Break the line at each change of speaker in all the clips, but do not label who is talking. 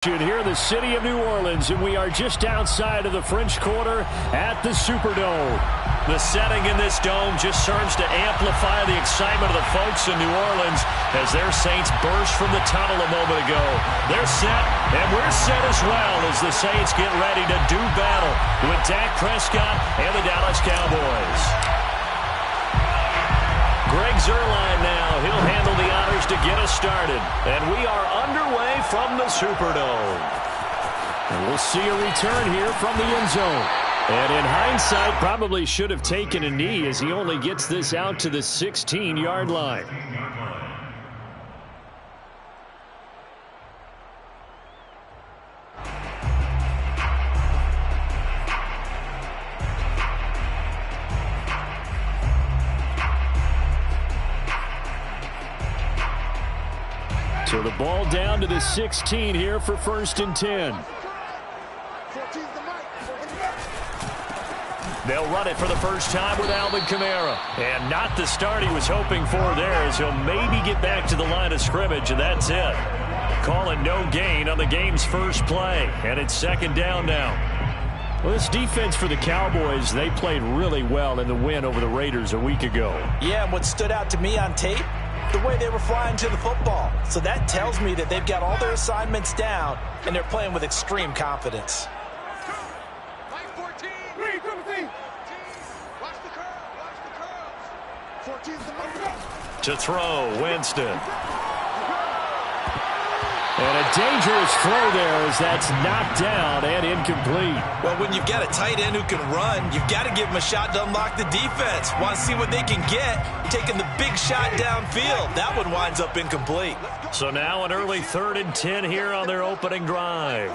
Here in the city of New Orleans, and we are just outside of the French Quarter at the Superdome.
The setting in this dome just serves to amplify the excitement of the folks in New Orleans as their Saints burst from the tunnel a moment ago. They're set, and we're set as well as the Saints get ready to do battle with Dak Prescott and the Dallas Cowboys. Greg Zuerlein now. He'll handle the honors to get us started. And we are underway from the Superdome.
And we'll see a return here from the end zone. And in hindsight, probably should have taken a knee as he only gets this out to the 16-yard line. So the ball down to the 16 here for 1st and 10.
They'll run it for the first time with Alvin Kamara. And not the start he was hoping for there, as he'll maybe get back to the line of scrimmage, and that's it. Calling no gain on the game's first play. And it's 2nd down now.
Well, this defense for the Cowboys, they played really well in the win over the Raiders a week ago.
Yeah, and what stood out to me on tape, the way they were flying to the football. So that tells me that they've got all their assignments down, and they're playing with extreme confidence.
To throw, Winston.
And a dangerous throw there as that's knocked down and incomplete.
Well, when you've got a tight end who can run, you've got to give him a shot to unlock the defense. Want to see what they can get, taking the big shot downfield. That one winds up incomplete.
So now an early 3rd and 10 here on their opening drive.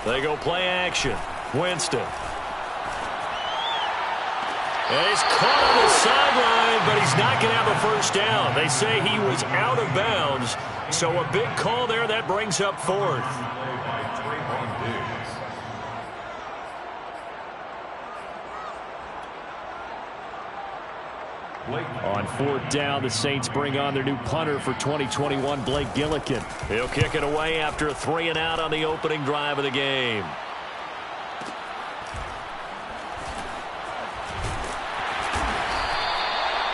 They go play action. Winston. And he's caught on the sideline, but he's not going to have a first down. They say he was out of bounds. So a big call there. That brings up 4th.
On 4th down, the Saints bring on their new punter for 2021, Blake Gillikin.
He'll kick it away after a 3 and out on the opening drive of the game.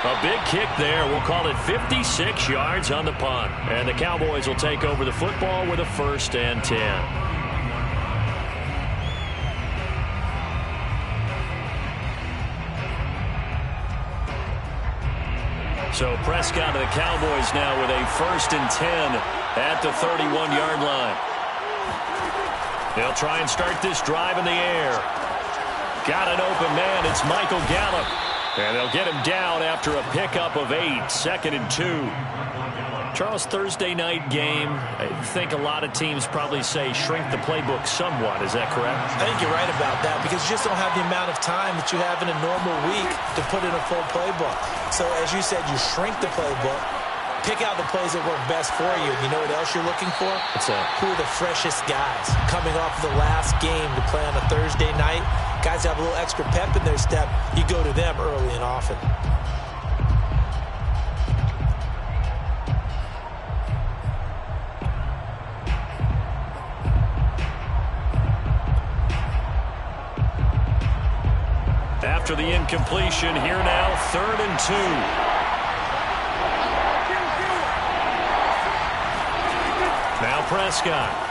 A big kick there. We'll call it 56 yards on the punt. And the Cowboys will take over the football with a 1st and 10. So Prescott and the Cowboys now with a 1st and 10 at the 31-yard line. They'll try and start this drive in the air. Got an open man. It's Michael Gallup. And they'll get him down after a pickup of 8, 2nd and 2.
Charles, Thursday night game, I think a lot of teams probably say shrink the playbook somewhat. Is that correct?
I think you're right about that because you just don't have the amount of time that you have in a normal week to put in a full playbook. So as you said, you shrink the playbook, pick out the plays that work best for you. And you know what else you're looking for?
What's that?
Who are the freshest guys coming off the last game to play on a Thursday night? Guys have a little extra pep in their step. You go to them early and often.
After the incompletion, here now, 3rd and 2. Now Prescott.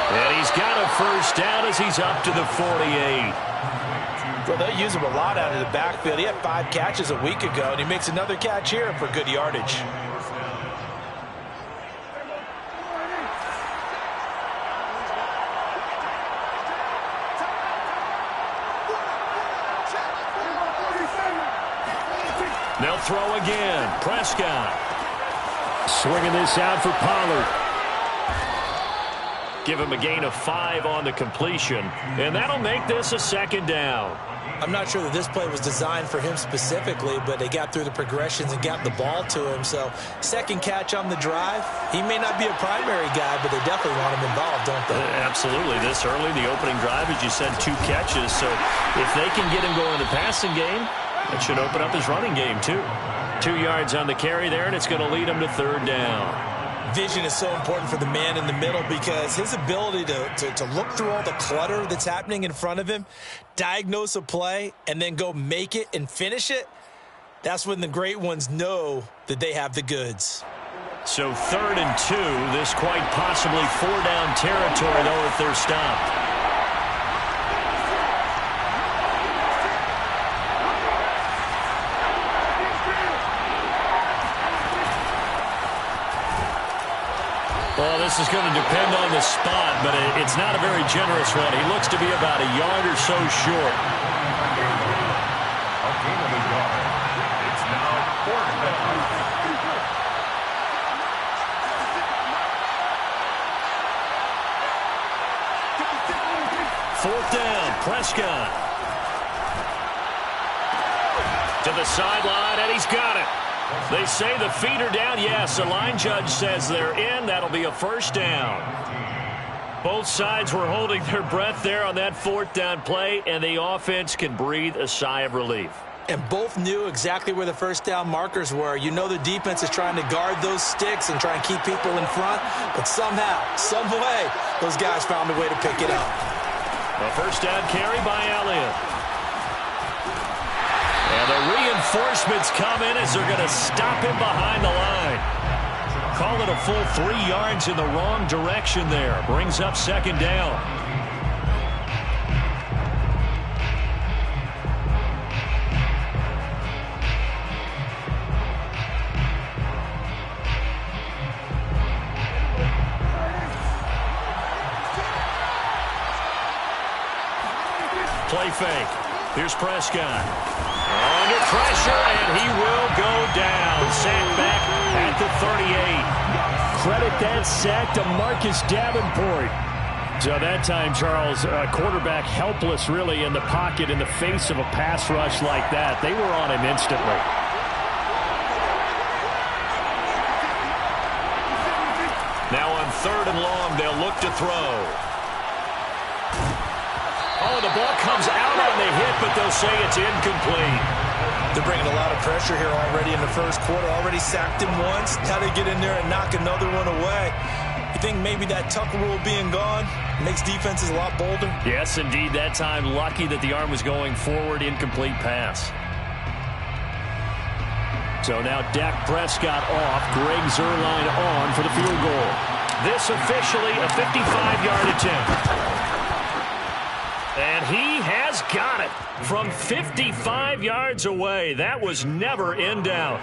And he's got a first down as he's up to the 48.
Well, they'll use him a lot out of the backfield. He had 5 catches a week ago, and he makes another catch here for good yardage.
They'll throw again. Prescott.
Swinging this out for Pollard.
Give him a gain of 5 on the completion, and that'll make this a 2nd down.
I'm not sure that this play was designed for him specifically, but they got through the progressions and got the ball to him. So 2nd catch on the drive. He may not be a primary guy, but they definitely want him involved, don't they?
Absolutely. This early, the opening drive, as you said, 2 catches. So if they can get him going in the passing game, it should open up his running game too. 2 yards on the carry there, and it's going to lead him to 3rd down.
Vision is so important for the man in the middle because his ability to look through all the clutter that's happening in front of him, diagnose a play, and then go make it and finish it, that's when the great ones know that they have the goods.
So 3rd and 2, this quite possibly 4-down territory, though, if they're stopped. Well, this is going to depend on the spot, but it's not a very generous one. He looks to be about a yard or so short.
A gain of a yard. It's now 4th down.
Fourth down, Prescott. To the sideline, and he's got it. They say the feet are down. Yes, the line judge says they're in. That'll be a 1st down. Both sides were holding their breath there on that 4th down play, and the offense can breathe a sigh of relief.
And both knew exactly where the 1st down markers were. You know the defense is trying to guard those sticks and try and keep people in front, but somehow, some way, those guys found a way to pick it up.
A 1st down carry by Elliott. And the reinforcements come in as they're going to stop him behind the line. Call it a full 3 yards in the wrong direction there. Brings up 2nd down. Play fake. Here's Prescott. Under pressure, and he will go down. Sack back at the 38.
Credit that sack to Marcus Davenport. So that time, Charles, quarterback helpless really in the pocket in the face of a pass rush like that. They were on him instantly.
Now on 3rd and long, they'll look to throw. Oh, the ball comes out on the hit, but they'll say it's incomplete.
They're bringing a lot of pressure here already in the 1st quarter. Already sacked him once. Now they get in there and knock another one away. You think maybe that Tucker rule being gone makes defenses a lot bolder?
Yes, indeed. That time, lucky that the arm was going forward. Incomplete pass. So now Dak Prescott off. Greg Zuerlein on for the field goal. This officially a 55-yard attempt. And he has got it from 55 yards away. That was never in doubt.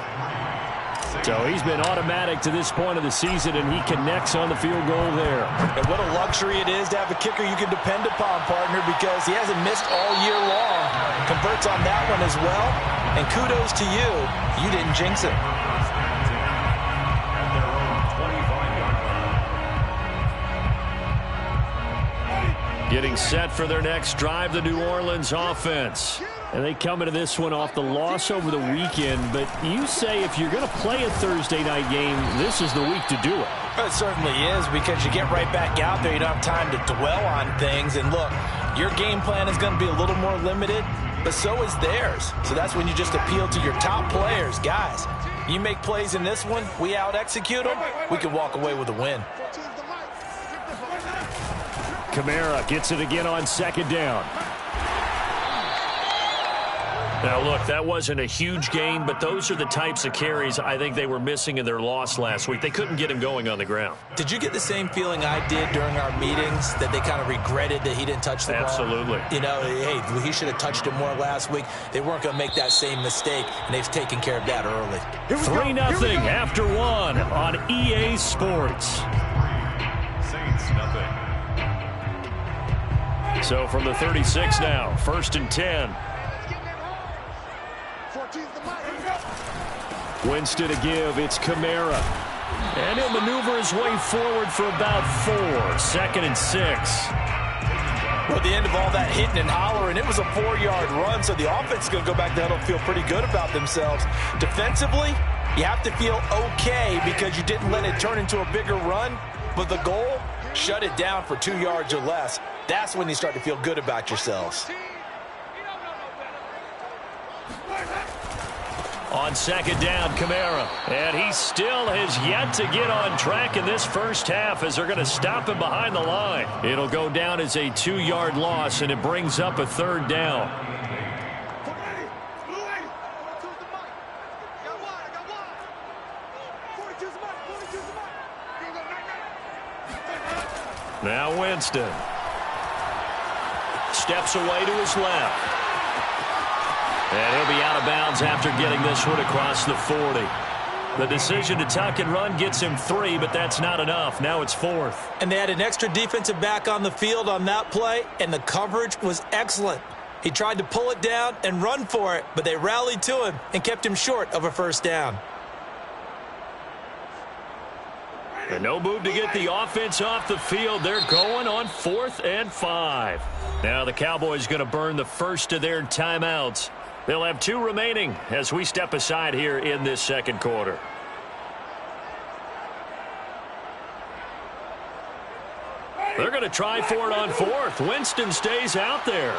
So he's been automatic to this point of the season, and he connects on the field goal there.
And what a luxury it is to have a kicker you can depend upon, partner, because he hasn't missed all year long. Converts on that one as well. And kudos to you. You didn't jinx it.
Getting set for their next drive, the New Orleans offense.
And they come into this one off the loss over the weekend. But you say if you're going to play a Thursday night game, this is the week to do it.
It certainly is, because you get right back out there. You don't have time to dwell on things. And look, your game plan is going to be a little more limited, but so is theirs. So that's when you just appeal to your top players. Guys, you make plays in this one, we out-execute them, we can walk away with a win.
Kamara gets it again on 2nd down.
Now, look, that wasn't a huge gain, but those are the types of carries I think they were missing in their loss last week. They couldn't get him going on the ground.
Did you get the same feeling I did during our meetings, that they kind of regretted that he didn't touch the ball?
Absolutely.
You know, hey, he should have touched it more last week. They weren't going to make that same mistake, and they've taken care of that early.
3-0 after 1 on EA Sports.
Saints, nothing.
So from the 36 now, 1st and 10.
Winston to give. It's Kamara. And he'll maneuver his way forward for about 4.
2nd and 6.
Well, at the end of all that hitting and hollering, it was a 4-yard run, so the offense is going to go back there and feel pretty good about themselves. Defensively, you have to feel okay because you didn't let it turn into a bigger run, but the goal, shut it down for 2 yards or less. That's when you start to feel good about yourselves.
On second down, Kamara. And he still has yet to get on track in this first half as they're going to stop him behind the line. It'll go down as a 2-yard loss, and it brings up a third down. Now Winston. Steps away to his left. And he'll be out of bounds after getting this one across the 40. The decision to tuck and run gets him 3, but that's not enough. Now it's 4th.
And they had an extra defensive back on the field on that play, and the coverage was excellent. He tried to pull it down and run for it, but they rallied to him and kept him short of a first down.
And no move to get the offense off the field. They're going on 4th and 5. Now the Cowboys going to burn the first of their timeouts. They'll have 2 remaining as we step aside here in this second quarter. They're going to try for it on 4th. Winston stays out there.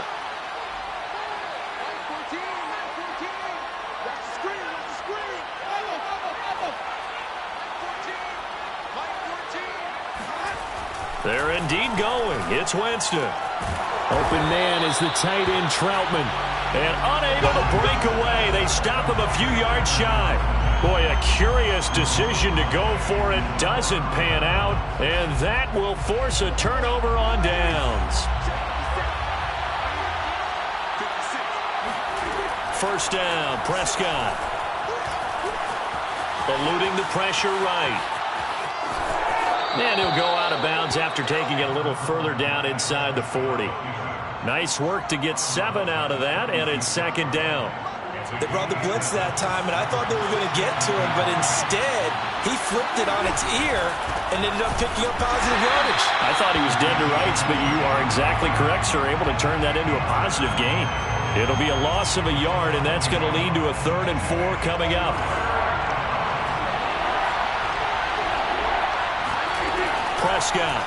They're indeed going. It's Winston.
Open man is the tight end Troutman.
And unable to break away. They stop him a few yards shy. Boy, a curious decision to go for it. Doesn't pan out. And that will force a turnover on downs. First down, Prescott. Eluding the pressure right. And he'll go out of bounds after taking it a little further down inside the 40. Nice work to get 7 out of that, and it's second down.
They brought the blitz that time, and I thought they were going to get to him, but instead, he flipped it on its ear and ended up picking up positive yardage.
I thought he was dead to rights, but you are exactly correct, sir. Able to turn that into a positive gain. It'll be a loss of a yard, and that's going to lead to a 3rd and 4 coming up. Prescott.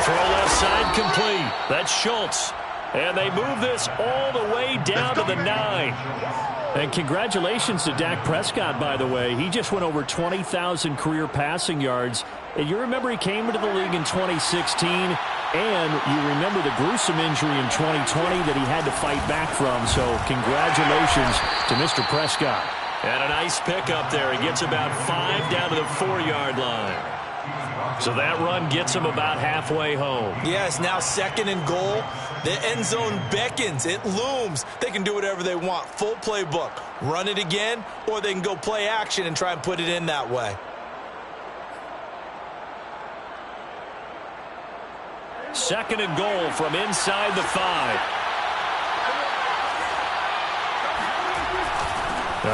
Throw left side complete. That's Schultz. And they move this all the way down to the 9.
And congratulations to Dak Prescott, by the way. He just went over 20,000 career passing yards. And you remember he came into the league in 2016, and you remember the gruesome injury in 2020 that he had to fight back from. So congratulations to Mr. Prescott.
And a nice pickup there. He gets about 5 down to the 4-yard line. So that run gets him about halfway home.
Yes, now 2nd and goal. The end zone beckons. It looms. They can do whatever they want. Full playbook. Run it again, or they can go play action and try and put it in that way.
Second and goal from inside the 5.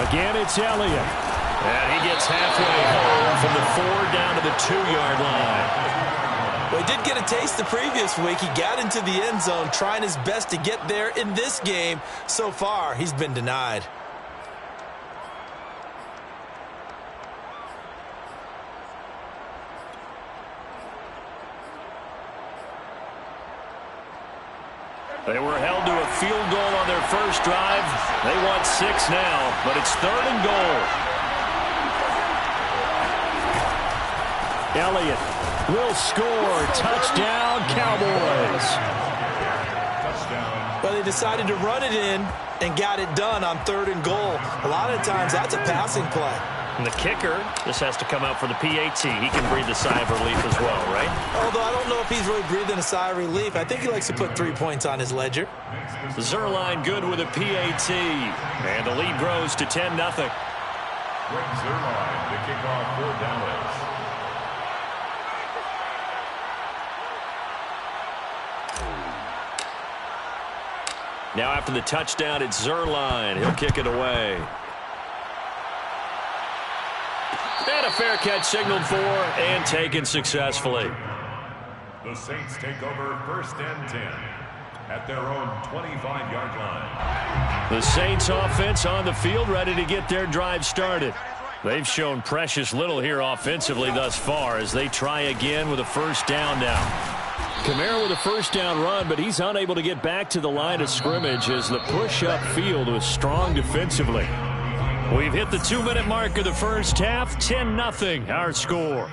Again, it's Elliott.
And he gets halfway home from the 4 down to the 2-yard line.
Well, he did get a taste the previous week. He got into the end zone trying his best to get there in this game. So far, he's been denied.
They were held to a field goal on their first drive. They want 6 now, but it's 3rd and goal.
Elliott will score. Touchdown, Cowboys.
Well, they decided to run it in and got it done on 3rd and goal. A lot of times, that's a passing play.
And the kicker just has to come out for the PAT. He can breathe a sigh of relief as well, right?
Although I don't know if he's really breathing a sigh of relief. I think he likes to put 3 points on his ledger.
Zerline good with a PAT. And the lead grows to 10-0.
Zerline to kick off for Dallas.
Now after the touchdown, it's Zerline. He'll kick it away. And a fair catch signaled for and taken successfully.
The Saints take over 1st and 10 at their own 25-yard line.
The Saints offense on the field, ready to get their drive started. They've shown precious little here offensively thus far as they try again with a first down now.
Kamara with a first down run, but he's unable to get back to the line of scrimmage as the push upfield was strong defensively.
We've hit the 2-minute mark of the first half. 10-0 our score.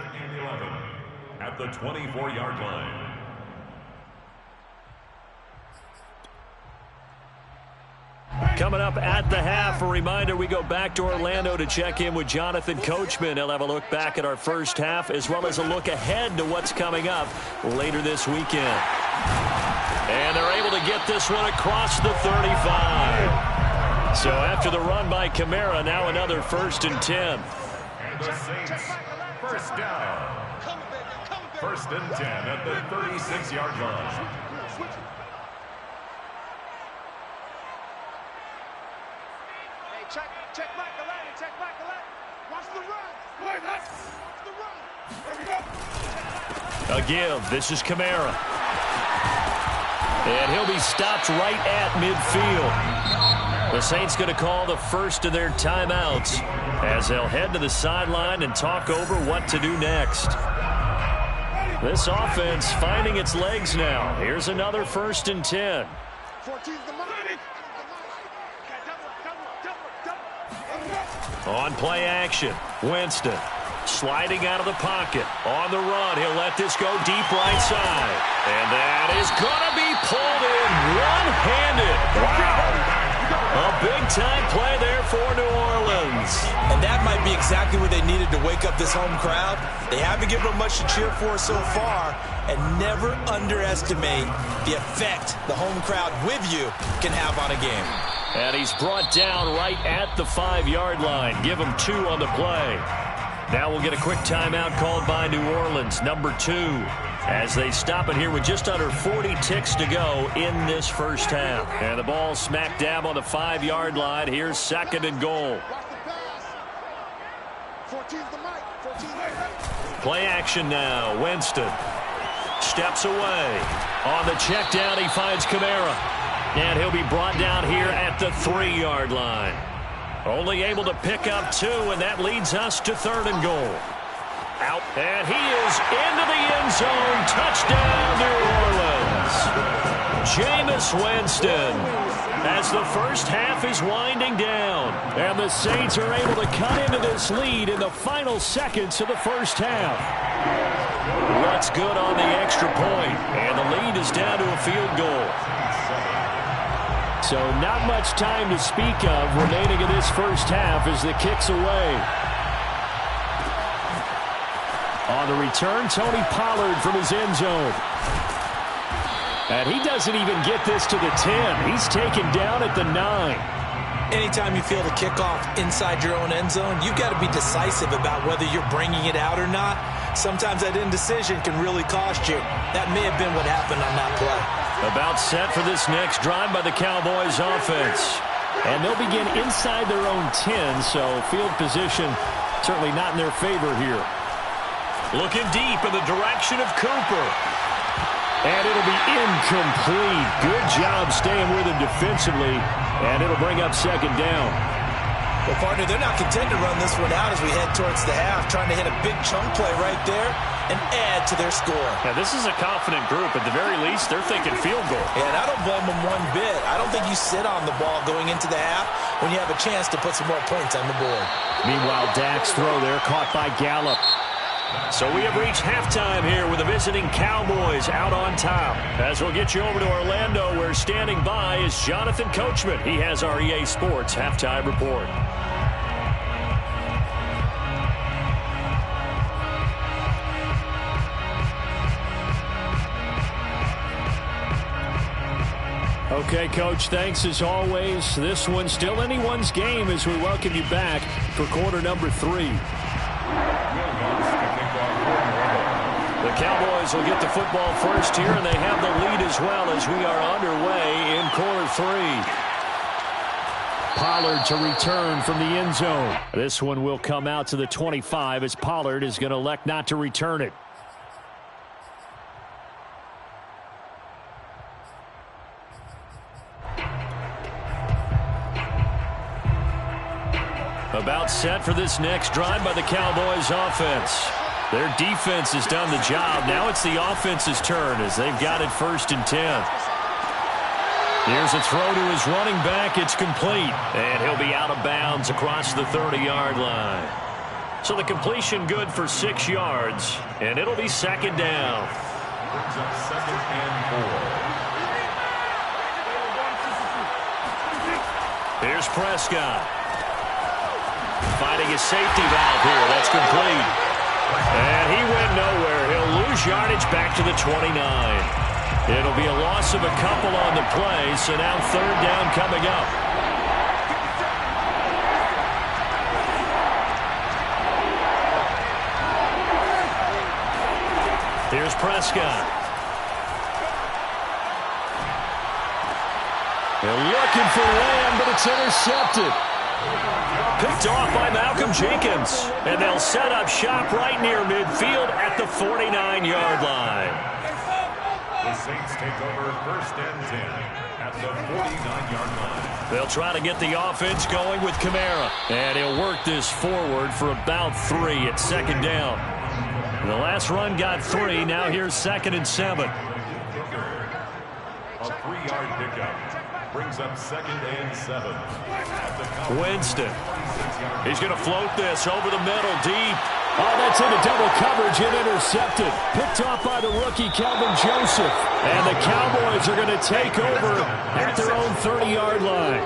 At the 24-yard line.
Coming up at the half, a reminder, we go back to Orlando to check in with Jonathan Coachman. He'll have a look back at our first half as well as a look ahead to what's coming up later this weekend. And they're able to get this one across the 35. So after the run by Kamara, now another 1st and 10.
And the Saints, first down. 1st and 10 at the 36-yard line.
Check Mack the line. Check Mack the line. Watch the run. Watch the run.
A give. This is Kamara. And he'll be stopped right at midfield. The Saints going to call the first of their timeouts as they'll head to the sideline and talk over what to do next. This offense finding its legs now. Here's another 1st and 10.
14's the money.
On play action, Winston sliding out of the pocket. On the run, he'll let this go deep right side. And that is going to be pulled in one-handed. Wow. A big-time play there for New Orleans.
And that might be exactly what they needed to wake up this home crowd. They haven't given them much to cheer for so far. And never underestimate the effect the home crowd with you can have on a game.
And he's brought down right at the 5-yard line. Give him 2 on the play. Now we'll get a quick timeout called by New Orleans, number 2, as they stop it here with just under 40 ticks to go in this first half. And the ball smack dab on the 5-yard line. Here's 2nd and goal. Play action now. Winston steps away. On the check down, he finds Kamara. And he'll be brought down here at the 3-yard line. Only able to pick up 2, and that leads us to 3rd and goal. Out, and he is into the end zone. Touchdown, New Orleans. Jameis Winston, as the first half is winding down.
And the Saints are able to cut into this lead in the final seconds of the first half.
What's good on the extra point, and the lead is down to a field goal.
So not much time to speak of remaining in this first half as the kick's away. On the return, Tony Pollard from his end zone. And he doesn't even get this to the 10. He's taken down at the 9.
Anytime you feel the kickoff inside your own end zone, you've got to be decisive about whether you're bringing it out or not. Sometimes that indecision can really cost you. That may have been what happened on that play.
About set for this next drive by the Cowboys offense.
And they'll begin inside their own 10, so field position certainly not in their favor here.
Looking deep in the direction of Cooper.
And it'll be incomplete. Good job staying with him defensively, and it'll bring up 2nd down.
Well, partner, they're not content to run this one out as we head towards the half, trying to hit a big chunk play right there and add to their score.
Yeah, this is a confident group. At the very least, they're thinking field goal.
And I don't blame them one bit. I don't think you sit on the ball going into the half when you have a chance to put some more points on the board.
Meanwhile, Dak's throw there caught by Gallup.
So we have reached halftime here with the visiting Cowboys out on top. As we'll get you over to Orlando, where standing by is Jonathan Coachman. He has our EA Sports halftime report.
Okay, Coach, thanks as always. This one's still anyone's game as we welcome you back for quarter number 3.
The Cowboys will get the football first here, and they have the lead as well as we are underway in quarter 3.
Pollard to return from the end zone. This one will come out to the 25 as Pollard is going to elect not to return it.
About set for this next drive by the Cowboys offense. Their defense has done the job. Now it's the offense's turn as they've got it 1st and 10. Here's a throw to his running back. It's complete. And he'll be out of bounds across the 30-yard line. So the completion good for 6 yards. And it'll be 2nd down.
Brings up 2nd and 4.
Here's Prescott. Finding his safety valve here. That's complete. And he went nowhere. He'll lose yardage back to the 29. It'll be a loss of a couple on the play, so now 3rd down coming up. Here's Prescott.
They're looking for Lamb, but it's intercepted.
Picked off by Malcolm Jenkins. And they'll set up shop right near midfield at the 49-yard line.
The Saints take over 1st and 10 at the 49-yard line.
They'll try to get the offense going with Kamara. And he'll work this forward for about 3 at 2nd down. The last run got 3. Now here's 2nd and 7.
A 3-yard pickup brings up 2nd and 7.
Winston. He's going to float this over the middle deep.
Oh, that's into double coverage and intercepted. Picked off by the rookie, Calvin Joseph. And the Cowboys are going to take over at their own 30-yard line.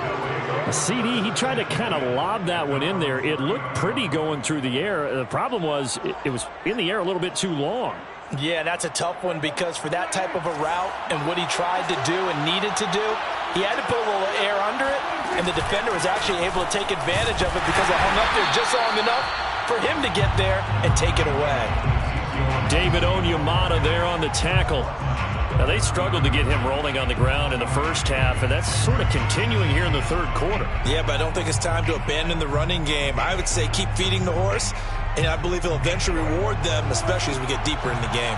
A CD, he tried to kind of lob that one in there. It looked pretty going through the air. The problem was it was in the air a little bit too long.
Yeah, that's a tough one because for that type of a route and what he tried to do and needed to do, he had to put a little air under it, and the defender was actually able to take advantage of it because it hung up there just long enough for him to get there and take it away.
David Onyemata there on the tackle. Now, they struggled to get him rolling on the ground in the first half, and that's sort of continuing here in the 3rd quarter.
Yeah, but I don't think it's time to abandon the running game. I would say keep feeding the horse, and I believe he'll eventually reward them, especially as we get deeper in the game.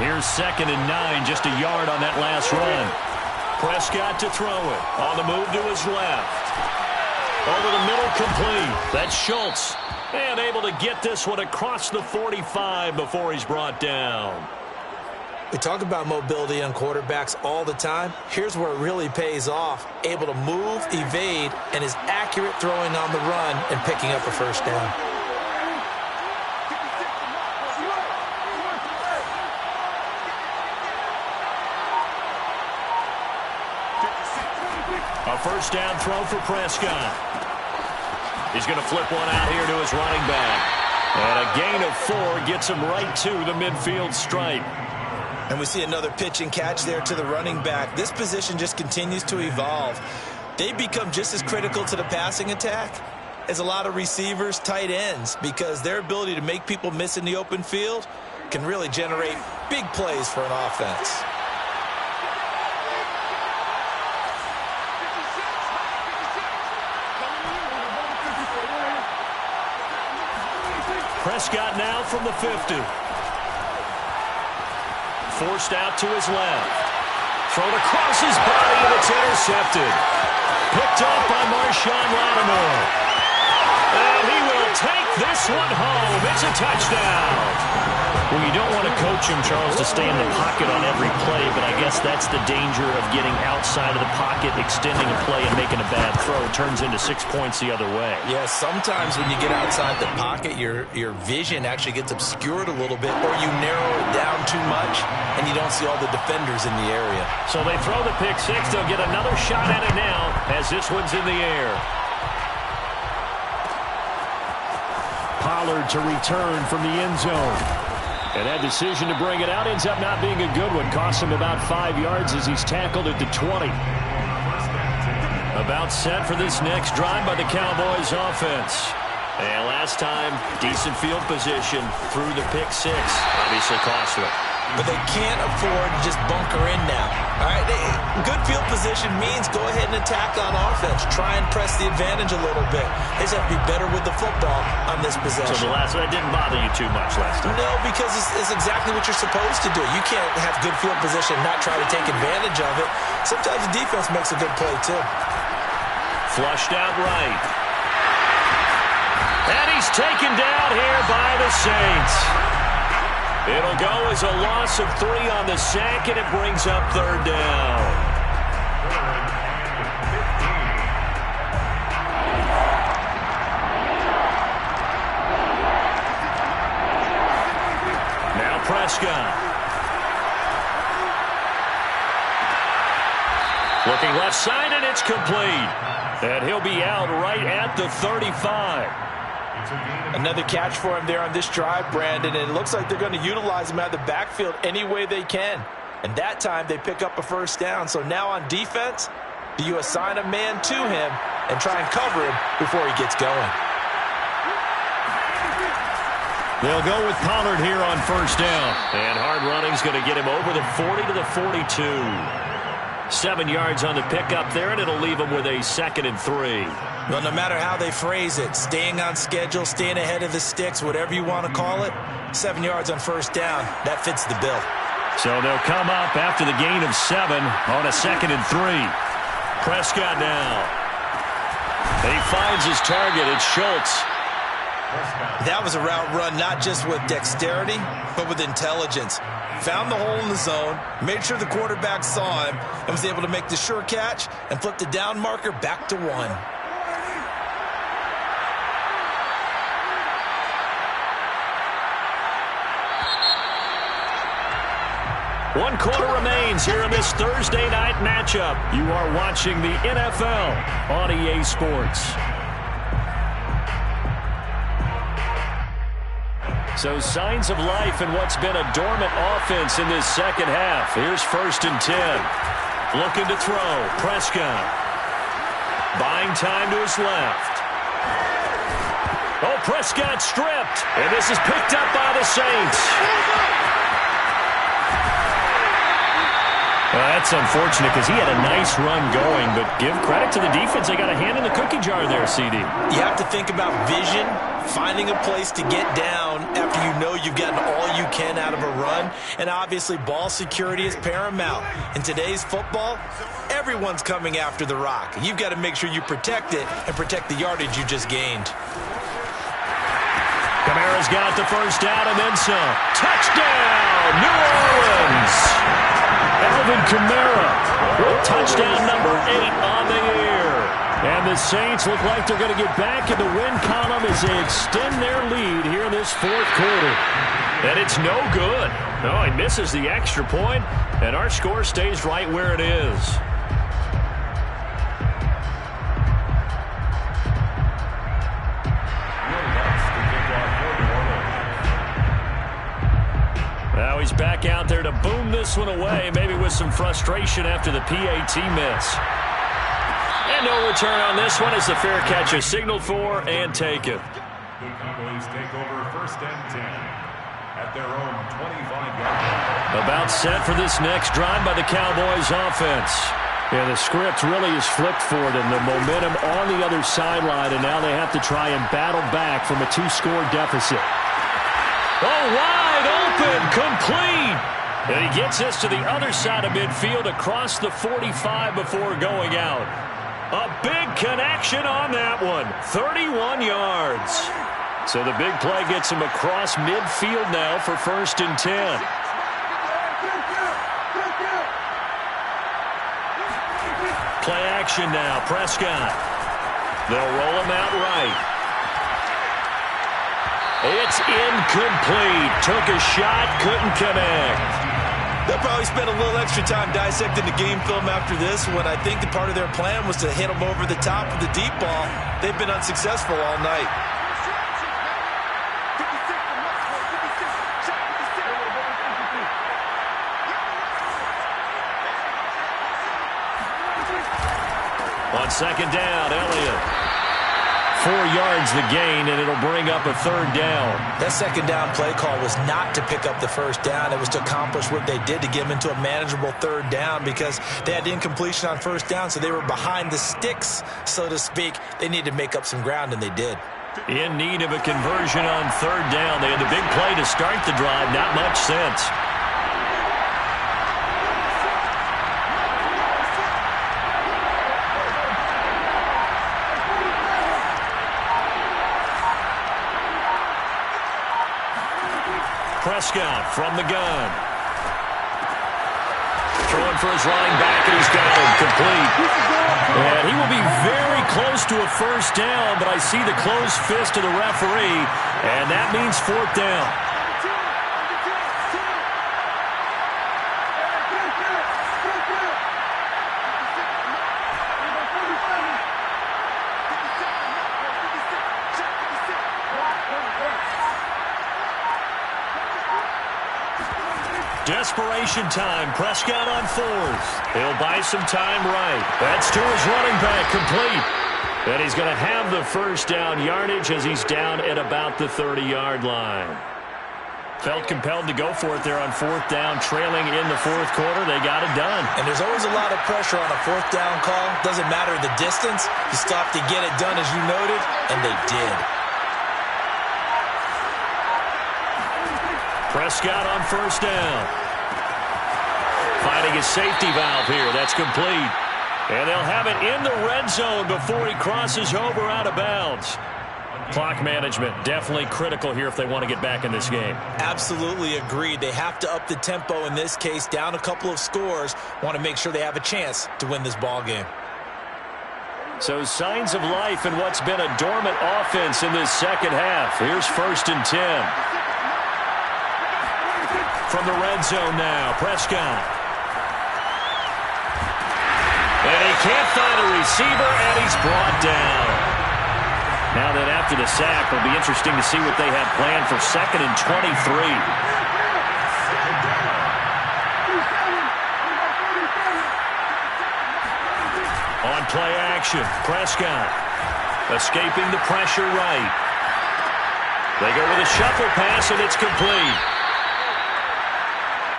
Here's 2nd and 9, just a yard on that last run. Prescott to throw it. On the move to his left. Over the middle, complete. That's Schultz. And able to get this one across the 45 before he's brought down.
We talk about mobility on quarterbacks all the time. Here's where it really pays off. Able to move, evade, and is accurate throwing on the run and picking up a 1st down.
A 1st down throw for Prescott. He's going to flip one out here to his running back. And a gain of 4 gets him right to the midfield stripe.
And we see another pitch and catch there to the running back. This position just continues to evolve. They become just as critical to the passing attack as a lot of receivers, tight ends, because their ability to make people miss in the open field can really generate big plays for an offense.
Prescott now from the 50. Forced out to his left. Thrown across his body, and it's intercepted. Picked off by Marshawn Lattimore. And he will take this one home. It's a touchdown.
Well, you don't want to coach him, Charles, to stay in the pocket on every play, but I guess that's the danger of getting outside of the pocket, extending a play, and making a bad throw. It turns into 6 points the other way.
Yeah, sometimes when you get outside the pocket, your vision actually gets obscured a little bit, or you narrow it down too much, and you don't see all the defenders in the area.
So they throw the pick 6. They'll get another shot at it now as this one's in the air.
Pollard to return from the end zone. And that decision to bring it out ends up not being a good one. Costs him about 5 yards as he's tackled at the 20.
About set for this next drive by the Cowboys offense. And last time, decent field position through the pick 6. Obviously costly.
But they can't afford to just bunker in now. All right, good field position means go ahead and attack on offense. Try and press the advantage a little bit. They just have to be better with the football on this possession.
So that didn't bother you too much last time?
No, because it's exactly what you're supposed to do. You can't have good field position and not try to take advantage of it. Sometimes the defense makes a good play, too.
Flushed out right. And he's taken down here by the Saints. It'll go as a loss of 3 on the sack, and it brings up third down. Prescott. Looking left side, and it's complete. And he'll be out right at the 35.
Another catch for him there on this drive, Brandon, and it looks like they're going to utilize him out of the backfield any way they can. And that time they pick up a first down. So now on defense, do you assign a man to him and try and cover him before he gets going?
They'll go with Pollard here on first down.
And hard running's going to get him over the 40 to the 42. 7 yards on the pickup there, and it'll leave him with a 2nd and 3.
Well, no matter how they phrase it, staying on schedule, staying ahead of the sticks, whatever you want to call it, 7 yards on first down, that fits the bill.
So they'll come up after the gain of 7 on a 2nd and 3.
Prescott now. He finds his target. It's Schultz.
That was a route run not just with dexterity, but with intelligence. Found the hole in the zone, made sure the quarterback saw him, and was able to make the sure catch and flip the down marker back to 1.
1 quarter remains here in this Thursday night matchup.
You are watching the NFL on EA Sports. So signs of life in what's been a dormant offense in this second half. Here's 1st and 10.
Looking to throw. Prescott. Buying time to his left. Oh, Prescott stripped. And this is picked up by the Saints.
Well, that's unfortunate because he had a nice run going, but give credit to the defense. They got a hand in the cookie jar there, CD.
You have to think about vision, finding a place to get down after you know you've gotten all you can out of a run, and obviously ball security is paramount. In today's football, everyone's coming after the rock. You've got to make sure you protect it and protect the yardage you just gained.
Kamara's got the first down and then some. Touchdown, New Orleans!
Alvin Kamara with touchdown number 8 on the year. And the Saints look like they're going to get back in the win column as they extend their lead here in this 4th quarter.
And it's no good. No, he misses the extra point, and our score stays right where it is. Now he's back out there to boom this one away, maybe with some frustration after the PAT miss. And no return on this one as the fair catch is signaled for and taken.
The Cowboys take over 1st and 10 at their own 25-yard line.
About set for this next drive by the Cowboys offense.
Yeah, the script really is flipped for them. The momentum on the other sideline, and now they have to try and battle back from a 2-score deficit.
Oh, wide open, complete. And he gets us to the other side of midfield across the 45 before going out. A big connection on that one. 31 yards. So the big play gets him across midfield now for 1st and 10. Play action now. Prescott. They'll roll him out right. It's incomplete. Took a shot, couldn't connect.
They'll probably spend a little extra time dissecting the game film after this when I think the part of their plan was to hit them over the top of the deep ball. They've been unsuccessful all night.
On 2nd down, Elliott. 4 yards the gain, and it'll bring up a 3rd down.
That 2nd down play call was not to pick up the 1st down. It was to accomplish what they did to get them into a manageable 3rd down because they had incompletion on 1st down, so they were behind the sticks, so to speak. They needed to make up some ground, and they did.
In need of a conversion on 3rd down. They had the big play to start the drive. Not much sense. Prescott from the gun. Throwing for his running back, and he's got him complete. And he will be very close to a first down, but I see the closed fist of the referee, and that means fourth down. Desperation time. Prescott on fourth. He'll buy some time right. That's to his running back, complete. And he's going to have the first down yardage as he's down at about the 30-yard line. Felt compelled to go for it there on fourth down, trailing in the fourth quarter. They got it done.
And there's always a lot of pressure on a fourth down call. Doesn't matter the distance. You stop to get it done, as you noted, and they did.
Prescott on first down. Finding his safety valve here. That's complete. And they'll have it in the red zone before he crosses over out of bounds. Clock management definitely critical here if they want to get back in this game.
Absolutely agreed. They have to up the tempo in this case. Down a couple of scores. Want to make sure they have a chance to win this ball game.
So signs of life in what's been a dormant offense in this second half. Here's 1st and 10. From the red zone now, Prescott. And he can't find a receiver, and he's brought down. Now that after the sack, it'll be interesting to see what they have planned for 2nd and 23. On play action, Prescott escaping the pressure right. They go with a shuffle pass, and it's complete.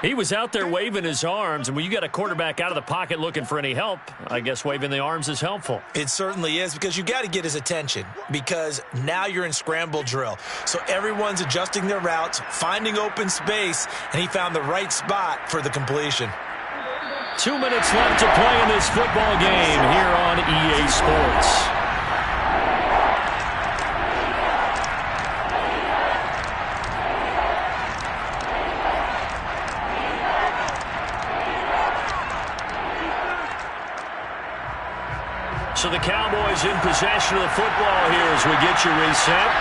He was out there waving his arms, and when you got a quarterback out of the pocket looking for any help, I guess waving the arms is helpful.
It certainly is, because you got to get his attention, because now you're in scramble drill. So everyone's adjusting their routes, finding open space, and he found the right spot for the completion.
2 minutes left to play in this football game here on EA Sports. So the Cowboys in possession of the football here as we get you reset.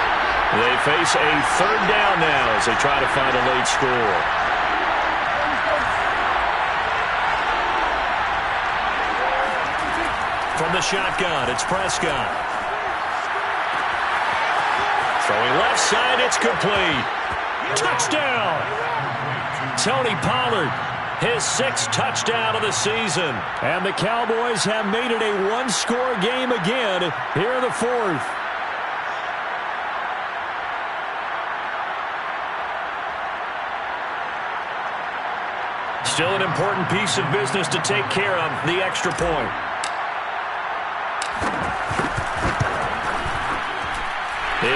They face a 3rd down now as they try to find a late score. From the shotgun, it's Prescott. Throwing left side, it's complete. Touchdown! Tony Pollard. His 6th touchdown of the season. And the Cowboys have made it a one-score game again here in the 4th. Still an important piece of business to take care of, the extra point.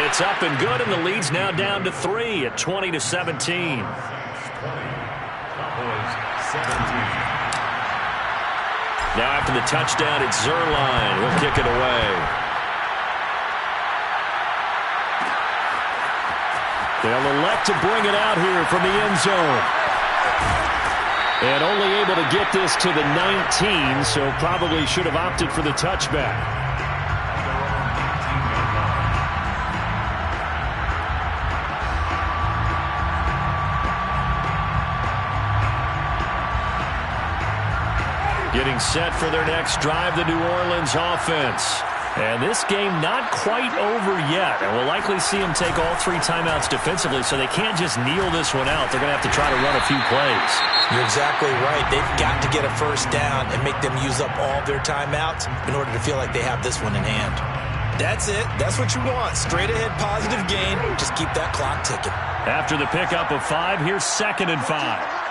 It's up and good, and the lead's now down to 3 at 20-17. Now after the touchdown, it's Zerline. He'll kick it away. They'll elect to bring it out here from the end zone. And only able to get this to the 19, so probably should have opted for the touchback. Getting set for their next drive, the New Orleans offense. And this game not quite over yet. And we'll likely see them take all 3 timeouts defensively, so they can't just kneel this one out. They're going to have to try to run a few plays.
You're exactly right. They've got to get a first down and make them use up all their timeouts in order to feel like they have this one in hand. That's it. That's what you want. Straight ahead positive gain. Just keep that clock ticking.
After the pickup of 5, here's 2nd and 5.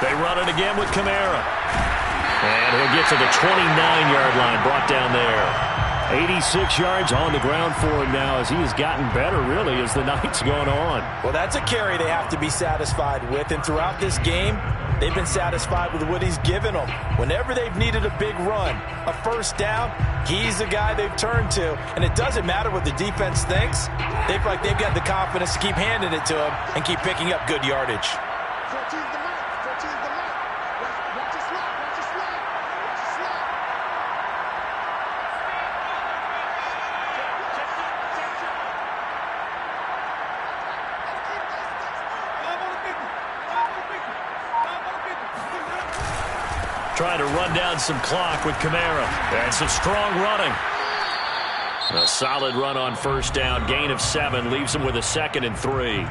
They run it again with Kamara. And he'll get to the 29-yard line, brought down there. 86 yards on the ground for him now as he has gotten better, really, as the night's gone on.
Well, that's a carry they have to be satisfied with. And throughout this game, they've been satisfied with what he's given them. Whenever they've needed a big run, a first down, he's the guy they've turned to. And it doesn't matter what the defense thinks. They feel like they've got the confidence to keep handing it to him and keep picking up good yardage.
14's the Mack. 14's the Mack. Watch it slide. Watch it slide. Watch it slide.
Trying to run down some clock with Kamara. And some strong running. A solid run on first down. Gain of 7 leaves them with a 2nd and 3.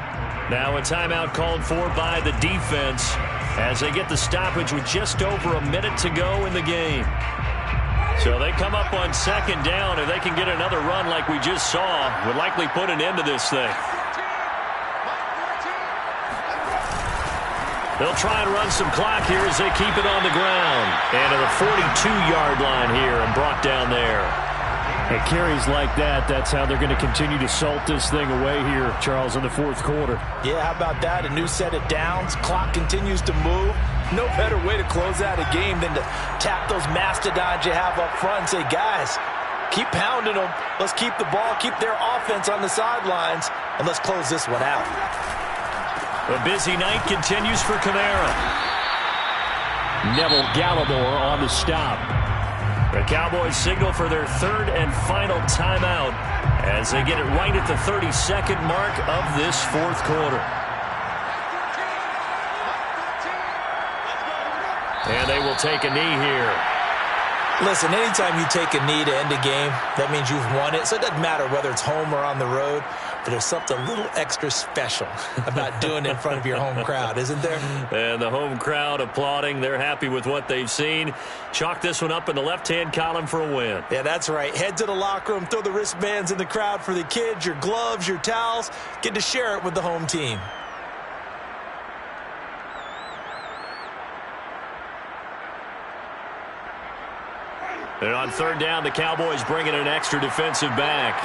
Now a timeout called for by the defense as they get the stoppage with just over a minute to go in the game. So they come up on 2nd down, and they can get another run like we just saw. Would likely put an end to this thing. They'll try and run some clock here as they keep it on the ground. And to the 42-yard line here and brought down there.
And carries like that, that's how they're going to continue to salt this thing away here, Charles, in the 4th quarter.
Yeah, how about that? A new set of downs. Clock continues to move. No better way to close out a game than to tap those mastodons you have up front and say, guys, keep pounding them. Let's keep the ball, keep their offense on the sidelines, and let's close this one out.
A busy night continues for Kamara.
Neville Gallimore on the stop.
The Cowboys signal for their 3rd and final timeout as they get it right at the 32nd mark of this 4th quarter. And they will take a knee here.
Listen, anytime you take a knee to end a game, that means you've won it. So it doesn't matter whether it's home or on the road, but there's something a little extra special about doing it in front of your home crowd, isn't there?
And the home crowd applauding. They're happy with what they've seen. Chalk this one up in the left-hand column for a win.
Yeah, that's right. Head to the locker room, throw the wristbands in the crowd for the kids, your gloves, your towels. Get to share it with the home team.
And on 3rd down, the Cowboys bring in an extra defensive back.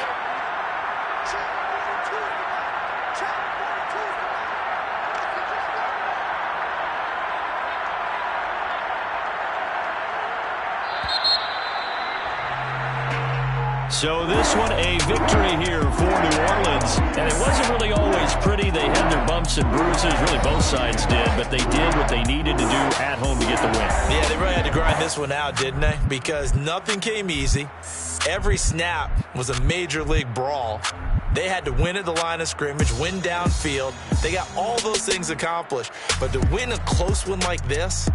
So this one a victory here for New Orleans. And it wasn't really always pretty. They had their bumps and bruises. Really both sides did. But they did what they needed to do at home to get the win.
Yeah, they really had to grind this one out, didn't they? Because nothing came easy. Every snap was a major league brawl. They had to win at the line of scrimmage, win downfield. They got all those things accomplished. But to win a close one like this,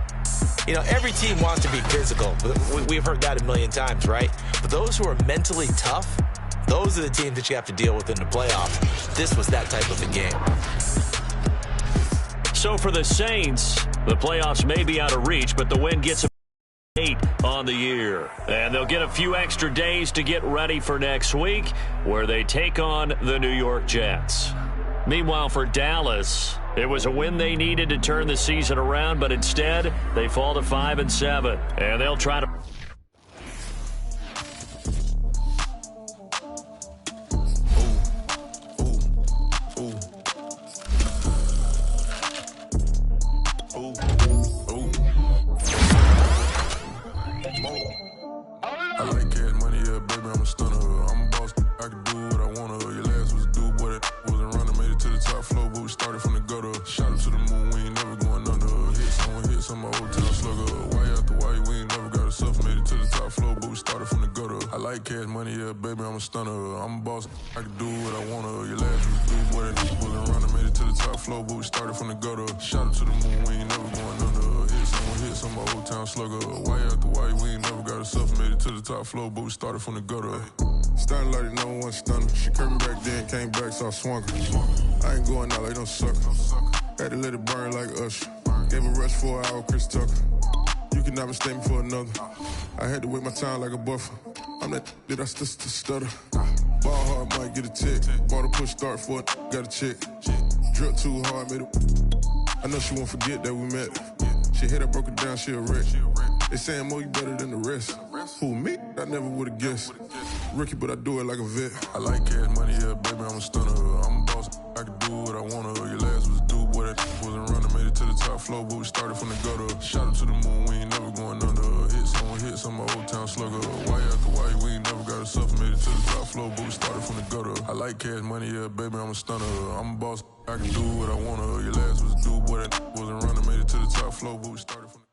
you know, every team wants to be physical. We've heard that a million times, right? But those who are mentally tough, those are the teams that you have to deal with in the playoffs. This was that type of a game.
So for the Saints, the playoffs may be out of reach, but the win gets 8 on the year. And they'll get a few extra days to get ready for next week, where they take on the New York Jets. Meanwhile, for Dallas, it was a win they needed to turn the season around, but instead, they fall to 5-7. And they'll try to...
I like cash money, yeah, baby, I'm a stunner. I'm a boss, I can do what I want to. Your last was a dude, boy, that wasn't running. Made it to the top floor, but we started from the gutter. Shot up to the moon, we ain't never going under. Hit some old town slugger. Why after why, we ain't never got a suffer. Made it to the top floor, but we started from the gutter. I like cash money, yeah, baby, I'm a stunner. I'm a boss, I can do what I want to. Your last was a dude, boy, that wasn't running. Made it to the top floor, but we started from the gutter. Shot up to the moon, we ain't never going under. Hit some old town slugger. Why after why, we ain't never got a suffer. Made it to the top floor, but we started from the gutter. Starting like no one stunner. She curved me back then, came back, so I swung her. I ain't going out like no sucker. Had to let it burn like Usher. Gave a rush for an hour, Chris Tucker. You cannot mistake me for another. I had to wait my time like a buffer. I'm that I still stutter. Ball hard, might get a tick. Bought a push start for it, got a chick. Drip too hard, made it. I know she won't forget that we met. She hit, I broke it down, she a wreck. They saying, Mo, you better than the rest. Who, me? I never would've guessed. Rookie, but I do it like a vet. I like cash money, yeah, baby, I'm a stunner. I'm a boss, I can do what I wanna. Your last was a dude, boy, that wasn't running. Made it to the top top floor, but we started from the gutter. Shot him to the moon, we ain't never going under. Hits on my old town slugger. Why after why, we ain't never got us up and made it to the top floor, but we started from the gutter. I like cash money, yeah, baby, I'm a stunner. I'm a boss, I can do what I wanna. Your last was a dude, boy, that wasn't running, made it to the top floor, but we started from the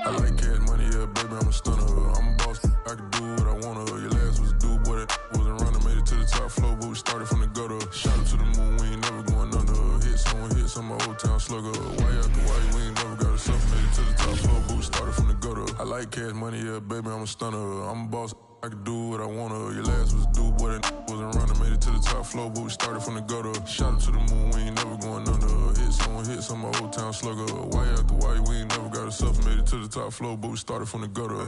I like cash money, yeah, baby, I'm a stunner. I'm a boss, I can do what I wanna. Your last was a dude, boy, that wasn't running, made it to the top floor, but we started from the gutter. Shot him to the moon, we ain't never going under. Hits on my old town slugger. Why after why, we ain't never got us up, made it to the top floor, but we started from the gutter. I like cash money, yeah, baby, I'm a stunner. I'm a boss, I can do what I wanna. Your last was a dude, boy, that wasn't running, made it to the top floor, but we started from the gutter. Shot him to the moon, we ain't never going under. Hits on my old town slugger. Why after why, we ain't never got us up, made it to the top floor, but we started from the gutter.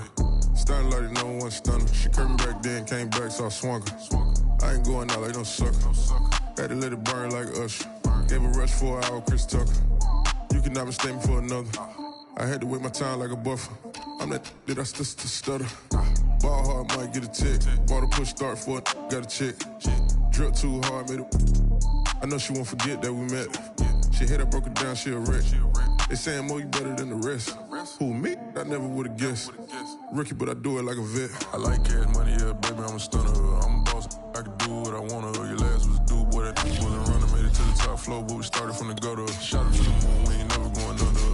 Starting like it, no one stunner. She curved me back then, came back, so I swung her. I ain't going out like no sucker. Had to let it burn like Usher. Gave a rush for an hour, Chris Tucker. You cannot mistake me for another. I had to wait my time like a buffer. I'm that I still stutter. Ball hard, might get a tick. Bought a push start for it, got a chick. Drip too hard, made it. I know she won't forget that we met. She hit, I broke it down, she a wreck. They saying, Mo, you better than the rest. Who, me? I never would've guessed. Rookie, but I do it like a vet. I like cash money, yeah, baby, I'm a stunner. I'm a boss, I can do what I wanna. Your last was a dude, boy, that wasn't running, made it to the top floor, but we started from the gutter. Shot him to the moon, we ain't never going under.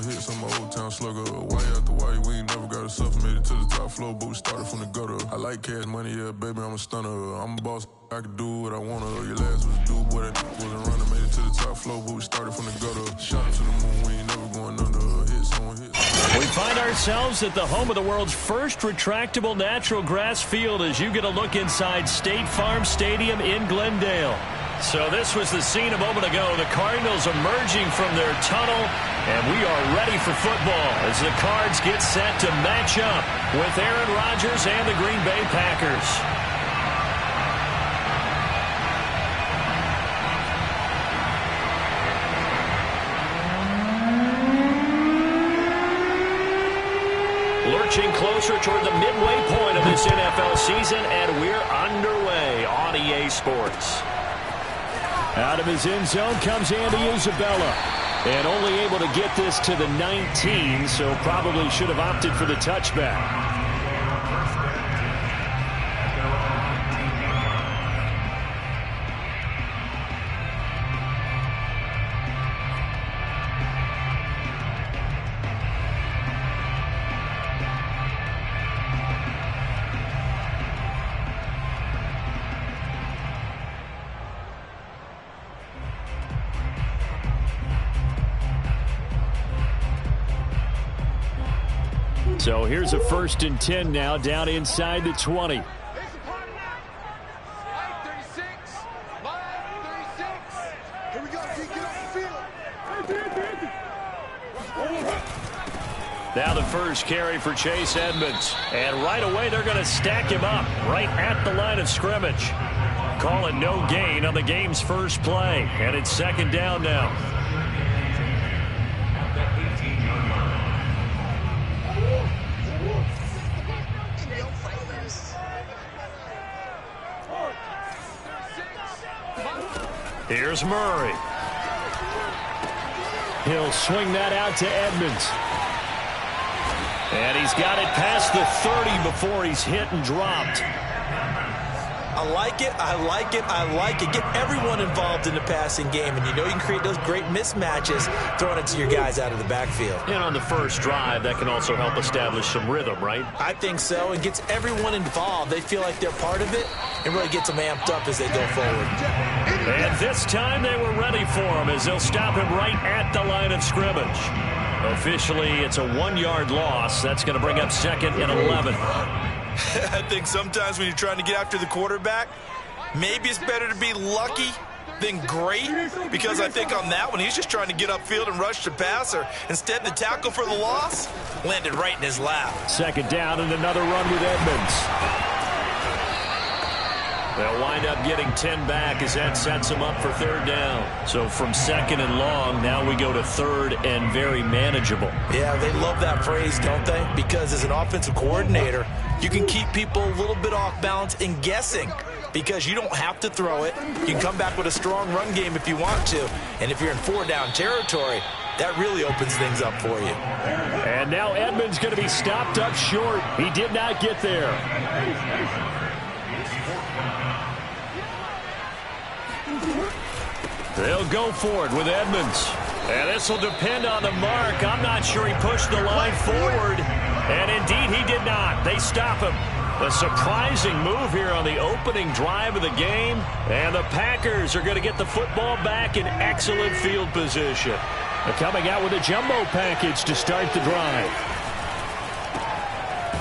Hits on my old town slugger. Why after why, we ain't never got us up, made it to the top floor, but we started from the gutter. I like cash money, yeah, baby, I'm a stunner. I'm a boss, I can do what I wanna. Your last was a dude, boy, that wasn't running, made it to the top floor, but we started from the gutter. Shot him to the moon, we ain't never going under.
We find ourselves at the home of the world's first retractable natural grass field as you get a look inside State Farm Stadium in Glendale. So this was the scene a moment ago. The Cardinals emerging from their tunnel, and we are ready for football as the Cards get set to match up with Aaron Rodgers and the Green Bay Packers. Lurching closer toward the midway point of this NFL season, and we're underway on EA Sports. Out of his end zone comes Andy Isabella, and only able to get this to the 19, so probably should have opted for the touchback. So here's a 1st and 10 now, down inside the 20. Now the first carry for Chase Edmonds. And right away they're going to stack him up right at the line of scrimmage. Calling no gain on the game's first play. And it's 2nd down now. Here's Murray. He'll swing that out to Edmonds. And he's got it past the 30 before he's hit and dropped.
I like it, I like it, I like it. Get everyone involved in the passing game, and you know you can create those great mismatches throwing it to your guys out of the backfield.
And on the first drive, that can also help establish some rhythm, right?
I think so. It gets everyone involved. They feel like they're part of it and really gets them amped up as they go forward.
And this time they were ready for him as they'll stop him right at the line of scrimmage.
Officially, it's a 1-yard loss. That's going to bring up 2nd and 11.
I think sometimes when you're trying to get after the quarterback, maybe it's better to be lucky than great, because I think on that one, he's just trying to get upfield and rush the passer. Instead, the tackle for the loss landed right in his lap.
2nd down and another run with Edmonds.
They'll wind up getting 10 back as that sets them up for 3rd down. So from 2nd and long, now we go to 3rd and very manageable.
Yeah, they love that phrase, don't they? Because as an offensive coordinator, you can keep people a little bit off balance and guessing, because you don't have to throw it. You can come back with a strong run game if you want to. And if you're in 4-down territory, that really opens things up for you.
And now Edmonds going to be stopped up short. He did not get there.
They'll go for it with Edmonds. And this will depend on the mark. I'm not sure he pushed the line forward. And indeed, he did not. They stop him. A surprising move here on the opening drive of the game. And the Packers are going to get the football back in excellent field position.
They're coming out with a jumbo package to start the drive.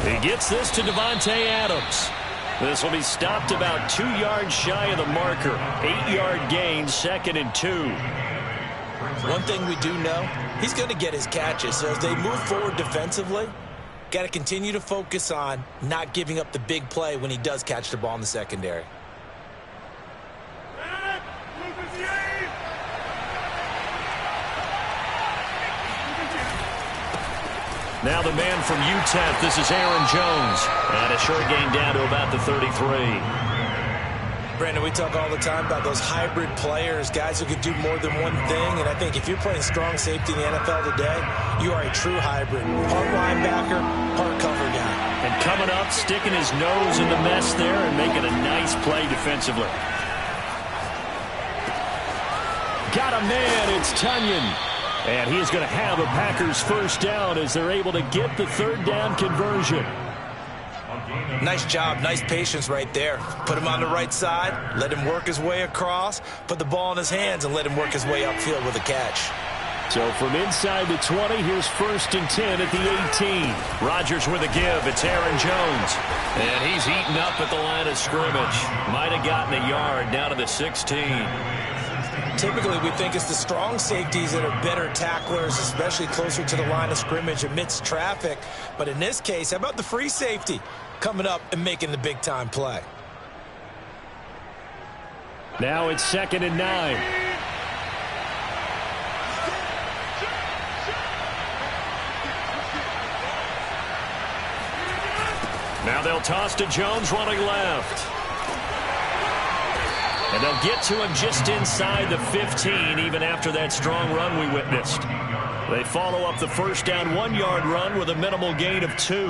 He gets this to Davante Adams. This will be stopped about 2 yards shy of the marker. 8-yard gain, 2nd and 2.
One thing we do know, he's going to get his catches. So as they move forward defensively, got to continue to focus on not giving up the big play when he does catch the ball in the secondary.
Now the man from UTEP, this is Aaron Jones. And a short gain down to about the 33.
Brandon, we talk all the time about those hybrid players, guys who can do more than one thing. And I think if you're playing strong safety in the NFL today, you are a true hybrid. Part linebacker, part cover guy.
And coming up, sticking his nose in the mess there and making a nice play defensively.
Got a man, it's Tunyon. And he is going to have a Packers 1st down as they're able to get the 3rd down conversion.
Nice job, nice patience right there. Put him on the right side, let him work his way across, put the ball in his hands, and let him work his way upfield with a catch.
So from inside the 20, here's 1st and 10 at the 18.
Rodgers with a give. It's Aaron Jones. And he's eaten up at the line of scrimmage. Might have gotten a yard down to the 16.
Typically, we think it's the strong safeties that are better tacklers, especially closer to the line of scrimmage amidst traffic. But in this case, how about the free safety coming up and making the big-time play?
Now it's 2nd and 9.
Now they'll toss to Jones running left. And they'll get to him just inside the 15, even after that strong run we witnessed. They follow up the 1st down 1-yard run with a minimal gain of 2.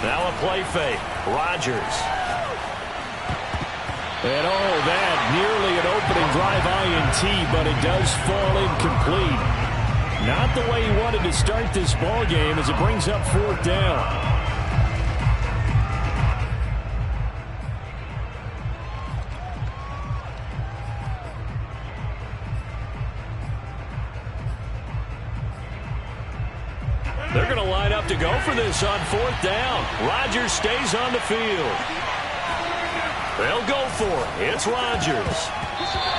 Now a play fake. Rodgers.
And that nearly an opening drive INT, but it does fall incomplete. Not the way he wanted to start this ball game as it brings up 4th down.
They're going to line up to go for this on 4th down. Rodgers stays on the field. They'll go for it. It's Rodgers.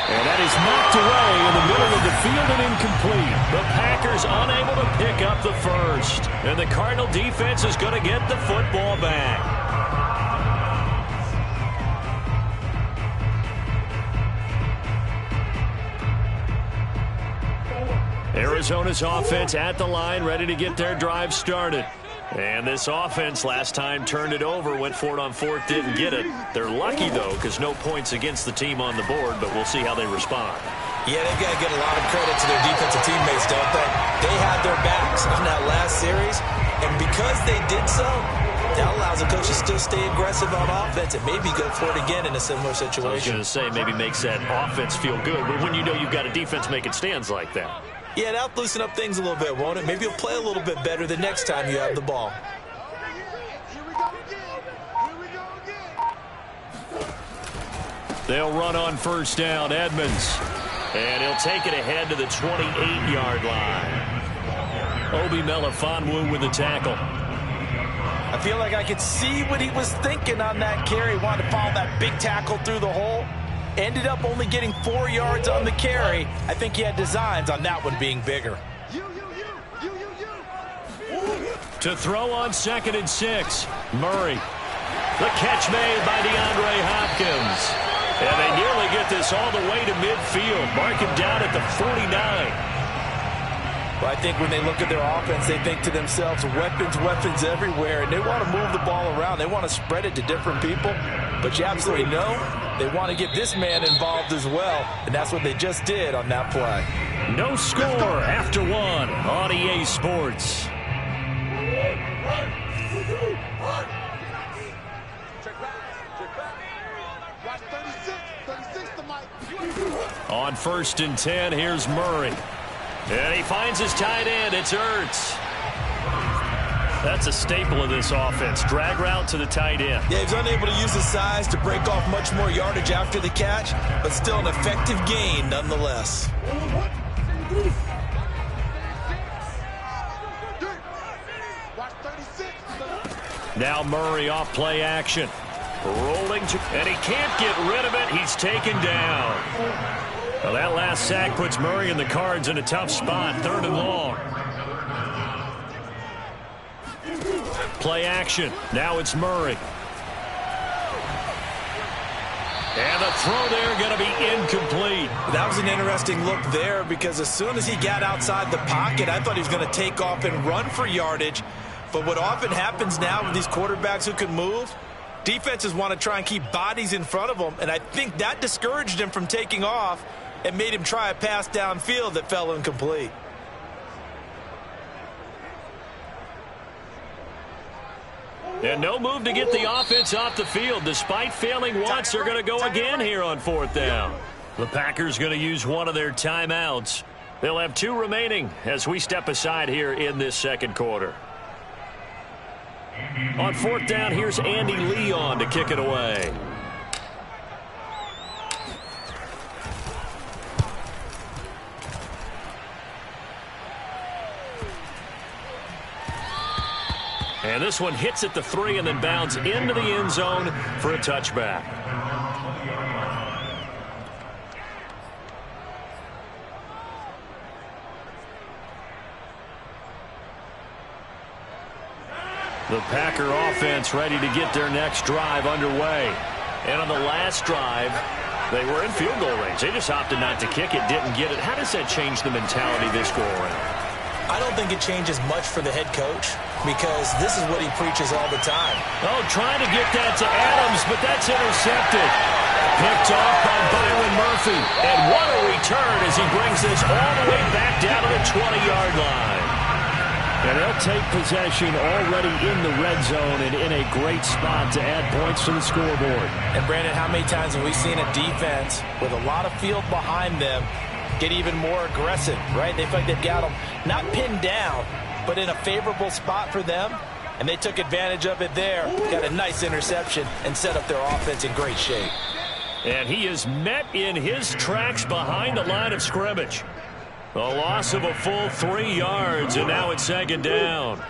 And that is knocked away in the middle of the field and incomplete.
The Packers unable to pick up the 1st. And the Cardinal defense is going to get the football back. Arizona's offense at the line, ready to get their drive started. And this offense last time turned it over, went for it on 4th, didn't get it. They're lucky, though, because no points against the team on the board, but we'll see how they respond.
Yeah, they've got to get a lot of credit to their defensive teammates, don't they? They had their backs on that last series, and because they did so, that allows the coach to still stay aggressive on offense and maybe go for it again in a similar situation.
I was going to say maybe makes that offense feel good, but when you know you've got a defense making stands like that.
Yeah, that'll loosen up things a little bit, won't it? Maybe you'll play a little bit better the next time you have the ball.
Here we go again. Here we go again.
They'll run on first down, Edmonds. And he'll take it ahead to the 28-yard line. Obi Melifonwu with the tackle.
I feel like I could see what he was thinking on that carry. Wanted to follow that big tackle through the hole. Ended up only getting 4 yards on the carry. I think he had designs on that one being bigger.
To throw on 2nd and 6. Murray. The catch made by DeAndre Hopkins. And they nearly get this all the way to midfield. Mark him down at the 49.
Well, I think when they look at their offense, they think to themselves, weapons everywhere, and they want to move the ball around. They want to spread it to different people. But you absolutely know they want to get this man involved as well, and that's what they just did on that play.
No score after 1 on EA Sports. On 1st and 10, here's Murray. And he finds his tight end. It's Ertz. That's a staple of this offense. Drag route to the tight end.
Yeah, he's unable to use his size to break off much more yardage after the catch, but still an effective gain nonetheless.
Now Murray off play action. Rolling, and he can't get rid of it. He's taken down. Well, that last sack puts Murray and the Cards in a tough spot. 3rd and long. Play action. Now it's Murray. And the throw there going to be incomplete.
That was an interesting look there because as soon as he got outside the pocket, I thought he was going to take off and run for yardage. But what often happens now with these quarterbacks who can move, defenses want to try and keep bodies in front of them, and I think that discouraged him from taking off and made him try a pass downfield that fell incomplete.
And no move to get the offense off the field. Despite failing once, they're going to go again here on 4th down. The Packers going to use one of their timeouts. They'll have 2 remaining as we step aside here in this 2nd quarter. On 4th down, here's Andy Leon to kick it away. And this one hits at the 3 and then bounds into the end zone for a touchback. The Packer offense ready to get their next drive underway. And on the last drive, they were in field goal range. They just opted not to kick it, didn't get it. How does that change the mentality this go around?
I don't think it changes much for the head coach because this is what he preaches all the time.
Oh, trying to get that to Adams, but that's intercepted. Picked off by Byron Murphy. And what a return as he brings this all the way back down to the 20-yard line.
And they'll take possession already in the red zone and in a great spot to add points to the scoreboard.
And, Brandon, how many times have we seen a defense with a lot of field behind them get even more aggressive, right? They feel like they've got them not pinned down, but in a favorable spot for them, and they took advantage of it there. Got a nice interception and set up their offense in great shape.
And he is met in his tracks behind the line of scrimmage. A loss of a full 3 yards, and now it's 2nd down.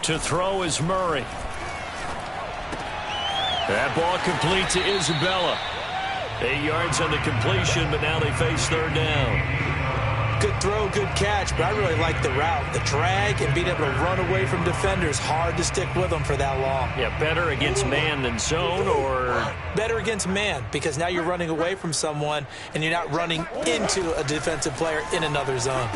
To throw is Murray. That ball complete to Isabella. 8 yards on the completion, but now they face 3rd down.
Good throw, good catch, but I really like the route. The drag and being able to run away from defenders, hard to stick with them for that long.
Yeah, better against man than zone, or?
Better against man, because now you're running away from someone and you're not running into a defensive player in another zone.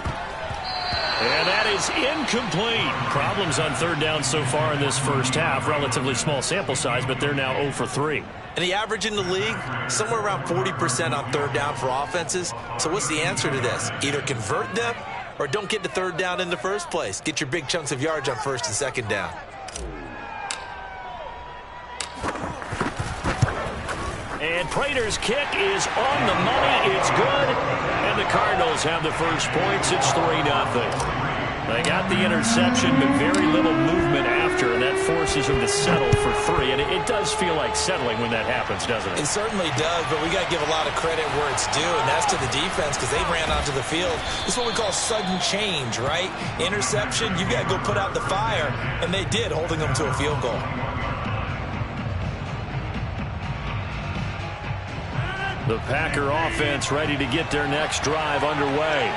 And that is incomplete. Problems on 3rd down so far in this first half. Relatively small sample size, but they're now 0 for 3.
And the average in the league, somewhere around 40% on third down for offenses. So what's the answer to this? Either convert them or don't get to third down in the first place. Get your big chunks of yards on first and second down.
And Prater's kick is on the money. It's good. And the Cardinals have the first points. It's 3-0. They got the interception, but very little movement after, and that forces them to settle for 3. And it does feel like settling when that happens, doesn't it?
It certainly does, but we got to give a lot of credit where it's due, and that's to the defense because they ran onto the field. This is what we call sudden change, right? Interception, you've got to go put out the fire, and they did, holding them to a field goal.
The Packer offense ready to get their next drive underway.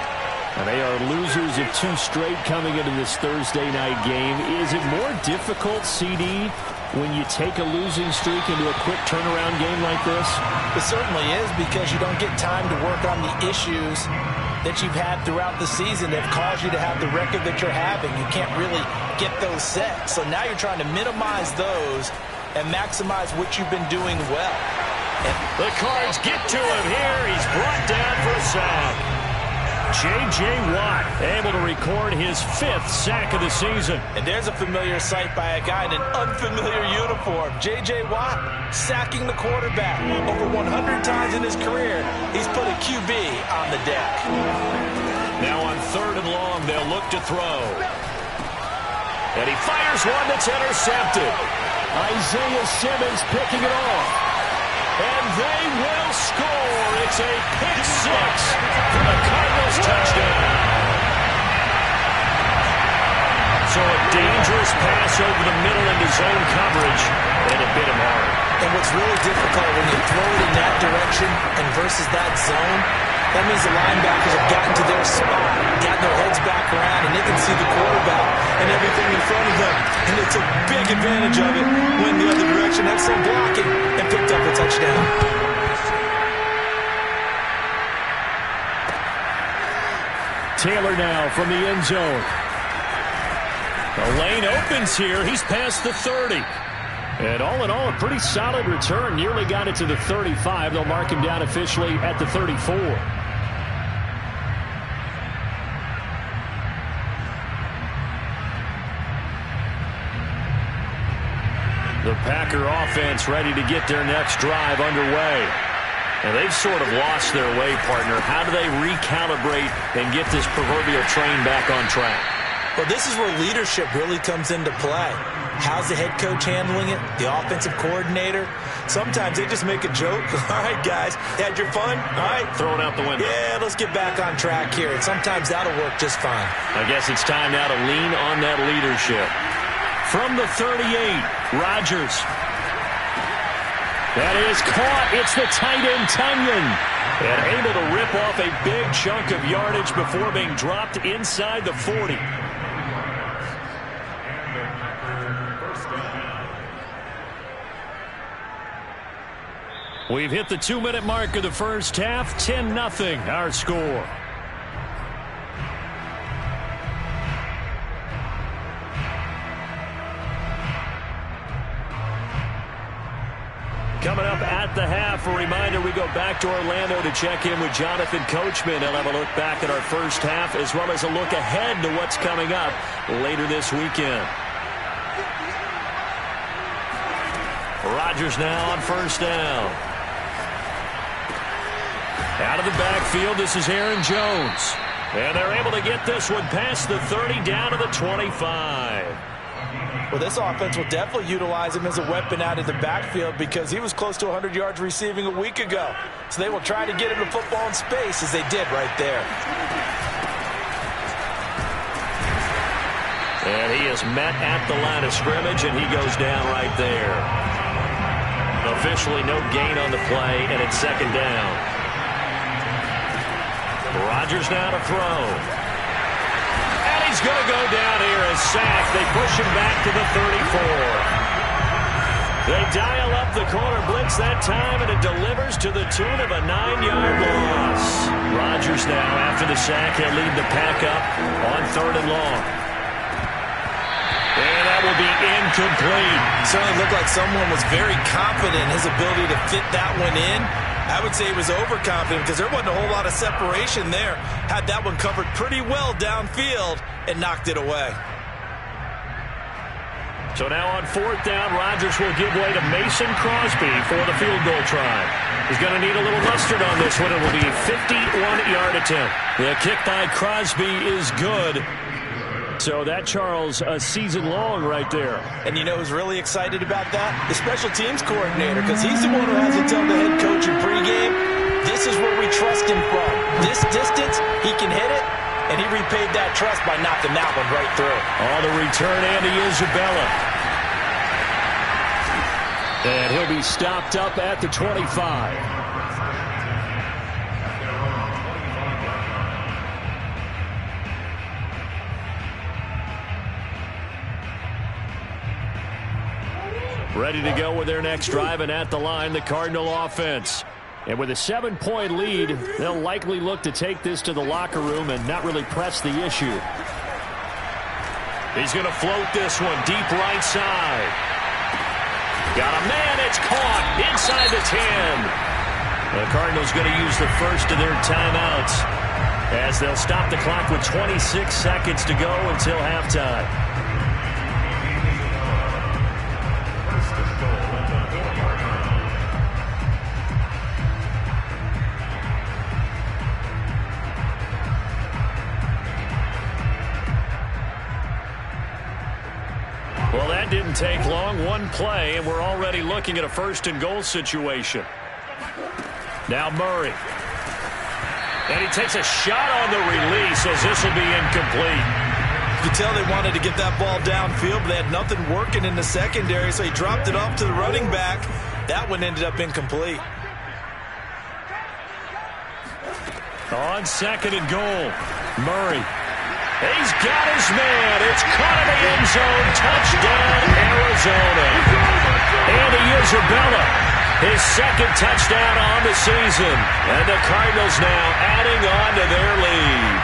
And they are losers of 2 straight coming into this Thursday night game. Is it more difficult, CD, when you take a losing streak into a quick turnaround game like this?
It certainly is because you don't get time to work on the issues that you've had throughout the season that have caused you to have the record that you're having. You can't really get those set. So now you're trying to minimize those and maximize what you've been doing well.
The Cards get to him here. He's brought down for a sack. J.J. Watt able to record his 5th sack of the season.
And there's a familiar sight by a guy in an unfamiliar uniform. J.J. Watt sacking the quarterback. Over 100 times in his career, he's put a QB on the deck.
Now on 3rd and long, they'll look to throw. And he fires one that's intercepted.
Isaiah Simmons picking it off.
And they will score. It's a pick 6 for the Cardinals touchdown. So a dangerous pass over the middle into zone coverage, and it bit him hard.
And what's really difficult when you throw it in that direction and versus that zone, that means the linebackers have gotten to their spot, gotten their heads back around, and they can see the quarterback and everything in front of them. And they took big advantage of it, went the other direction, had some blocking, and picked up a touchdown.
Taylor now from the end zone.
The lane opens here. He's past the 30.
And all in all, a pretty solid return. Nearly got it to the 35. They'll mark him down officially at the 34. The Packer offense ready to get their next drive underway. And they've sort of lost their way, partner. How do they recalibrate and get this proverbial train back on track?
Well, this is where leadership really comes into play. How's the head coach handling it? The offensive coordinator? Sometimes they just make a joke. All right, guys, had your fun? All right.
Throw it out the window.
Yeah, let's get back on track here. And sometimes that'll work just fine.
I guess it's time now to lean on that leadership.
From the 38, Rodgers. That is caught. It's the tight end, Tunyon.
And able to rip off a big chunk of yardage before being dropped inside the 40.
We've hit the 2-minute mark of the first half. 10-0 our score.
Coming up at the half, a reminder, we go back to Orlando to check in with Jonathan Coachman. He'll have a look back at our first half as well as a look ahead to what's coming up later this weekend. Rodgers now on first down. Out of the backfield, this is Aaron Jones. And they're able to get this one past the 30 down to the 25.
Well, this offense will definitely utilize him as a weapon out of the backfield because he was close to 100 yards receiving a week ago. So they will try to get him the football in space as they did right there.
And he is met at the line of scrimmage, and he goes down right there. Officially no gain on the play, and it's second down. Rodgers now to throw. And he's going to go down here, a sack. They push him back to the 34. They dial up the corner blitz that time, and it delivers to the tune of a 9-yard loss. Rodgers now, after the sack, he'll lead the pack up on 3rd and long. And that that will be incomplete.
Certainly looked like someone was very confident in his ability to fit that one in. I would say he was overconfident because there wasn't a whole lot of separation there. Had that one covered pretty well downfield and knocked it away.
So now on 4th down, Rodgers will give way to Mason Crosby for the field goal try. He's going to need a little mustard on this one. It will be a 51-yard attempt.
The kick by Crosby is good.
So that, Charles, a season long right there.
And you know who's really excited about that? The special teams coordinator, because he's the one who has to tell the head coach in pregame, this is where we trust him from. This distance, he can hit it. And he repaid that trust by knocking that one right through.
On the return, Andy Isabella.
And he'll be stopped up at the 25. Ready to go with their next drive, and at the line, the Cardinal offense. And with a 7-point lead, they'll likely look to take this to the locker room and not really press the issue.
He's going to float this one deep right side. Got a man. It's caught inside the 10. The Cardinals going to use the first of their timeouts as they'll stop the clock with 26 seconds to go until halftime.
Well, that didn't take long. One play, and we're already looking at a 1st and goal situation. Now Murray. And he takes a shot on the release as this will be incomplete.
You could tell they wanted to get that ball downfield, but they had nothing working in the secondary, so he dropped it off to the running back. That one ended up incomplete.
On 2nd and goal, Murray. He's got his man. It's caught in the end zone. Touchdown, Arizona. Andy Isabella, his 2nd touchdown on the season. And the Cardinals now adding on to their lead.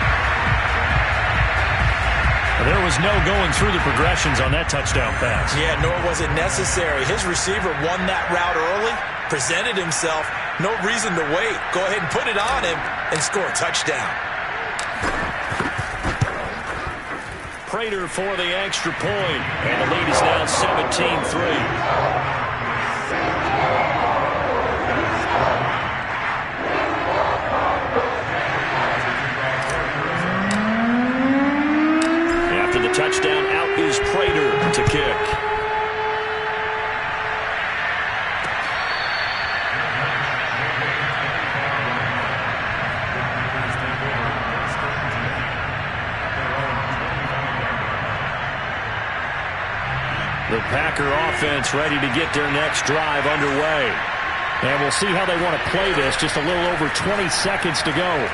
There was no going through the progressions on that touchdown pass.
Yeah, nor was it necessary. His receiver won that route early, presented himself. No reason to wait. Go ahead and put it on him and score a touchdown.
Prater for the extra point, and the lead is now 17-3. After the touchdown, out is Prater to kick. The Packer offense ready to get their next drive underway. And we'll see how they want to play this. Just a little over 20 seconds to go.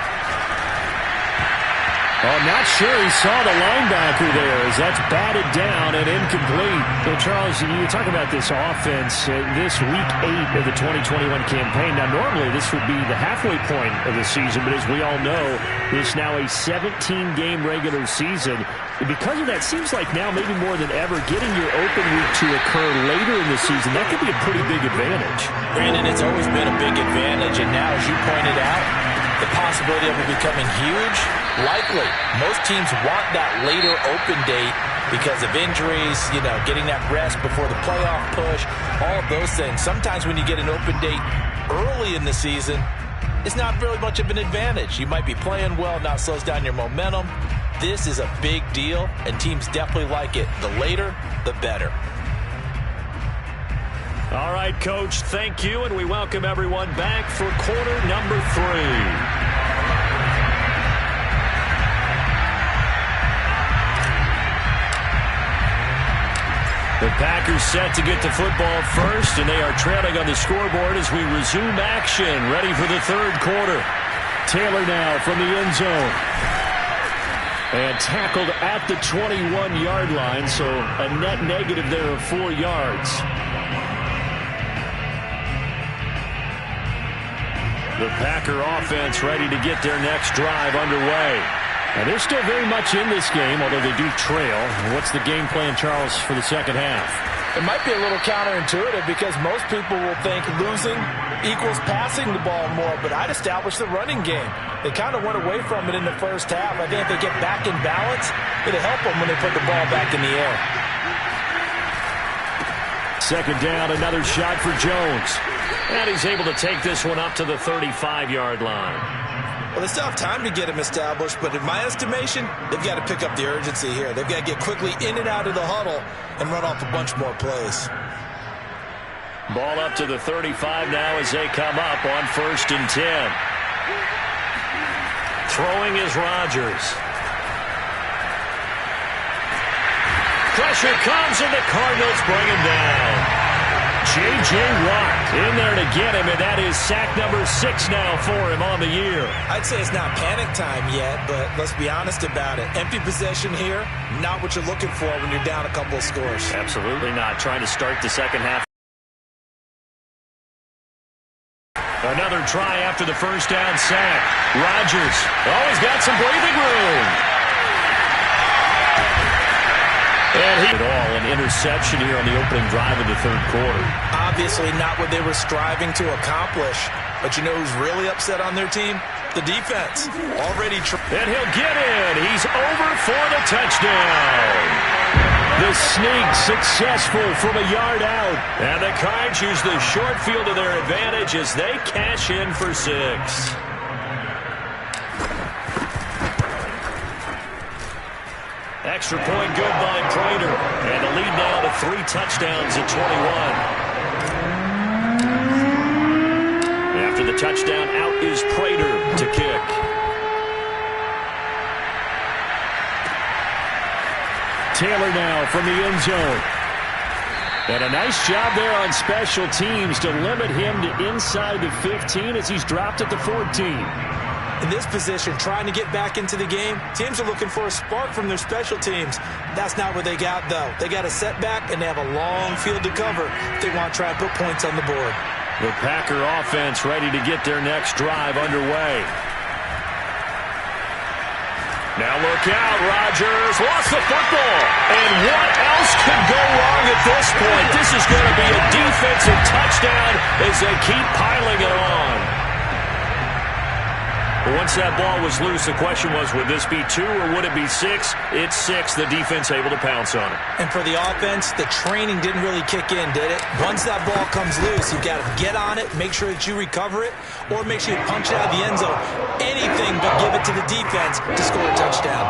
I'm not sure he saw the linebacker there as that's batted down and incomplete. So, Charles, you talk about this offense, this Week 8 of the 2021 campaign. Now, normally this would be the halfway point of the season, but as we all know, it's now a 17-game regular season. And because of that, seems like now maybe more than ever, getting your open week to occur later in the season, that could be a pretty big advantage.
Brandon, it's always been a big advantage, and now, as you pointed out, the possibility of it becoming huge, likely. Most teams want that later open date because of injuries, getting that rest before the playoff push, all of those things. Sometimes when you get an open date early in the season, it's not really much of an advantage. You might be playing well, now it slows down your momentum. This is a big deal, and teams definitely like it. The later, the better.
All right, Coach, thank you, and we welcome everyone back for quarter number 3. The Packers set to get the football first, and they are trailing on the scoreboard as we resume action, ready for the 3rd quarter. Taylor now from the end zone. And tackled at the 21-yard line, so a net negative there of 4 yards. The Packer offense ready to get their next drive underway. And they're still very much in this game, although they do trail. What's the game plan, Charles, for the second half?
It might be a little counterintuitive because most people will think losing equals passing the ball more, but I'd establish the running game. They kind of went away from it in the first half. I think if they get back in balance, it'll help them when they put the ball back in the air.
Second down, another shot for Jones.
And he's able to take this one up to the 35-yard line.
Well, they still have time to get him established, but in my estimation, they've got to pick up the urgency here. They've got to get quickly in and out of the huddle and run off a bunch more plays.
Ball up to the 35 now as they come up on 1st and 10. Throwing is Rodgers. Pressure comes, and the Cardinals bring him down. J.J. Watt in there to get him, and that is sack number 6 now for him on the year.
I'd say it's not panic time yet, but let's be honest about it. Empty possession here, not what you're looking for when you're down a couple of scores.
Absolutely not. Trying to start the second half. Another try after the first down sack. Rodgers always got some breathing room. And he an interception here on the opening drive of the third quarter.
Obviously not what they were striving to accomplish. But you know who's really upset on their team? The defense. Already.
And he'll get in. He's over for the touchdown.
The sneak successful from a yard out.
And the Cards use the short field to their advantage as they cash in for 6. Extra point good by Prater. And the lead now to 3 touchdowns at 21. After the touchdown, out is Prater to kick.
Taylor now from the end zone. And a nice job there on special teams to limit him to inside the 15 as he's dropped at the 14.
In this position, trying to get back into the game, teams are looking for a spark from their special teams. That's not what they got, though. They got a setback, and they have a long field to cover if they want to try and put points on the board.
The Packer offense ready to get their next drive underway.
Now look out, Rodgers lost the football. And what else could go wrong at this point? This is going to be a defensive touchdown as they keep piling it on. But once that ball was loose, the question was, would this be 2 or would it be 6? It's 6. The defense able to pounce on it.
And for the offense, the training didn't really kick in, did it? Once that ball comes loose, you've got to get on it, make sure that you recover it, or make sure you punch it out of the end zone. Anything but give it to the defense to score a touchdown.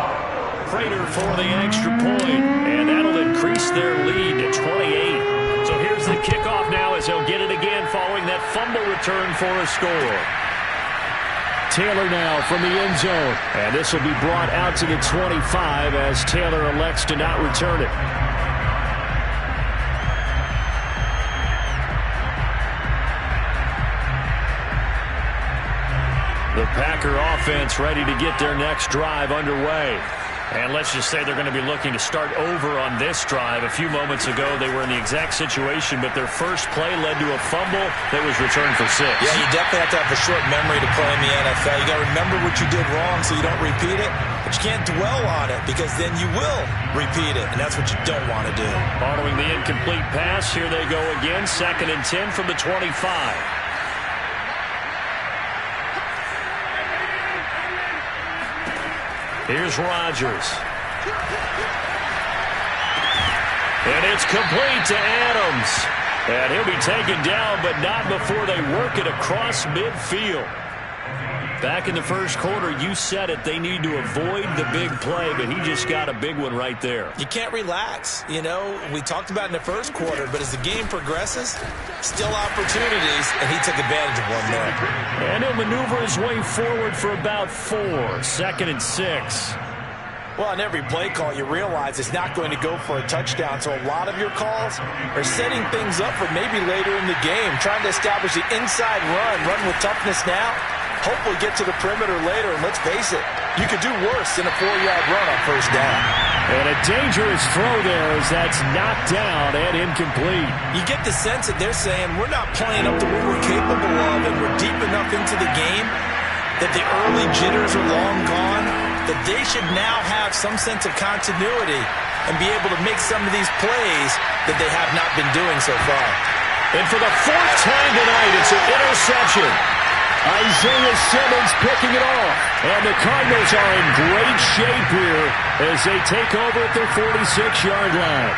Prater for the extra point, and that'll increase their lead to 28. So here's the kickoff now as they'll get it again following that fumble return for a score.
Taylor now from the end zone. And this will be brought out to the 25 as Taylor elects to not return it. The Packer offense ready to get their next drive underway.
And let's just say they're going to be looking to start over on this drive. A few moments ago, they were in the exact situation, but their first play led to a fumble that was returned for 6.
Yeah, you definitely have to have a short memory to play in the NFL. You got to remember what you did wrong so you don't repeat it, but you can't dwell on it because then you will repeat it, and that's what you don't want to do.
Following the incomplete pass, here they go again, 2nd and 10 from the 25. Here's Rodgers. And it's complete to Adams. And he'll be taken down, but not before they work it across midfield. Back in the first quarter, you said it, they need to avoid the big play, but he just got a big one right there.
You can't relax. You know, we talked about in the first quarter, but as the game progresses, still opportunities, and he took advantage of one there.
And he'll maneuver his way forward for about 4, 2nd and 6.
Well, on every play call, you realize it's not going to go for a touchdown, so a lot of your calls are setting things up for maybe later in the game, trying to establish the inside run with toughness now, hopefully get to the perimeter later, and let's face it, you could do worse than a 4-yard run on first down.
And a dangerous throw there as that's knocked down and incomplete.
You get the sense that they're saying we're not playing up to what we're capable of, and we're deep enough into the game that the early jitters are long gone. that they should now have some sense of continuity and be able to make some of these plays that they have not been doing so far.
And for the fourth time tonight, it's an interception. Isaiah Simmons picking it off. And the Cardinals are in great shape here as they take over at their 46-yard line.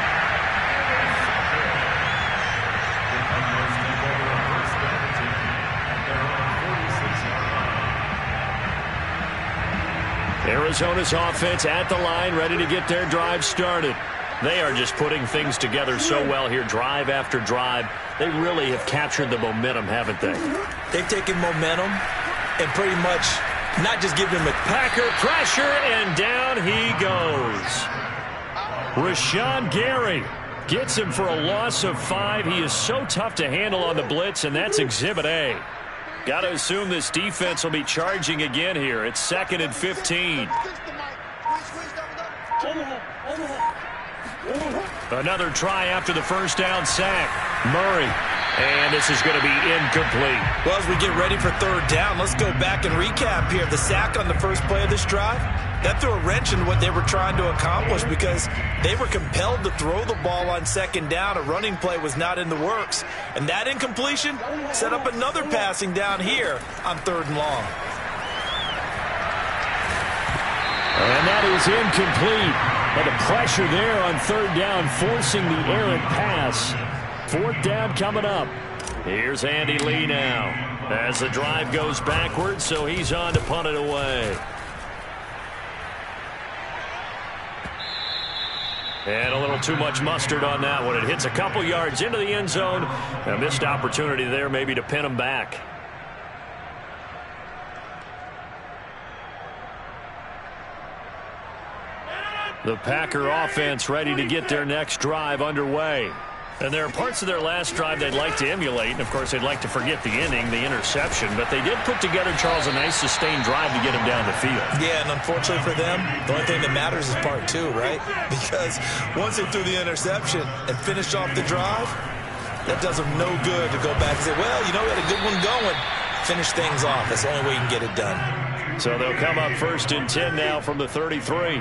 Arizona's offense at the line, ready to get their drive started. They are just putting things together so well here, drive after drive. They really have captured the momentum, haven't they?
They've taken momentum and pretty much not just given them a
Packer pressure, and down he goes. Rashawn Gary gets him for a loss of 5. He is so tough to handle on the blitz, and that's Exhibit A. Got to assume this defense will be charging again here. It's 2nd and 15. Another try after the first down sack. Murray. And this is going to be incomplete.
Well, as we get ready for third down, let's go back and recap here. The sack on the first play of this drive, that threw a wrench in what they were trying to accomplish because they were compelled to throw the ball on second down. A running play was not in the works. And that incompletion set up another passing down here on 3rd and long.
And that is incomplete. And the pressure there on 3rd down, forcing the errant pass. 4th down coming up. Here's Andy Lee now as the drive goes backwards, so he's on to punt it away. And a little too much mustard on that one. It hits a couple yards into the end zone. A missed opportunity there maybe to pin him back. The Packer offense ready to get their next drive underway. And there are parts of their last drive they'd like to emulate. And, of course, they'd like to forget the inning, the interception. But they did put together, Charles, a nice sustained drive to get him down the field.
Yeah, and unfortunately for them, the only thing that matters is part 2, right? Because once they threw the interception and finished off the drive, that does them no good to go back and say, well, you know, we had a good one going. Finish things off. That's the only way you can get it done.
So they'll come up 1st and 10 now from the 33.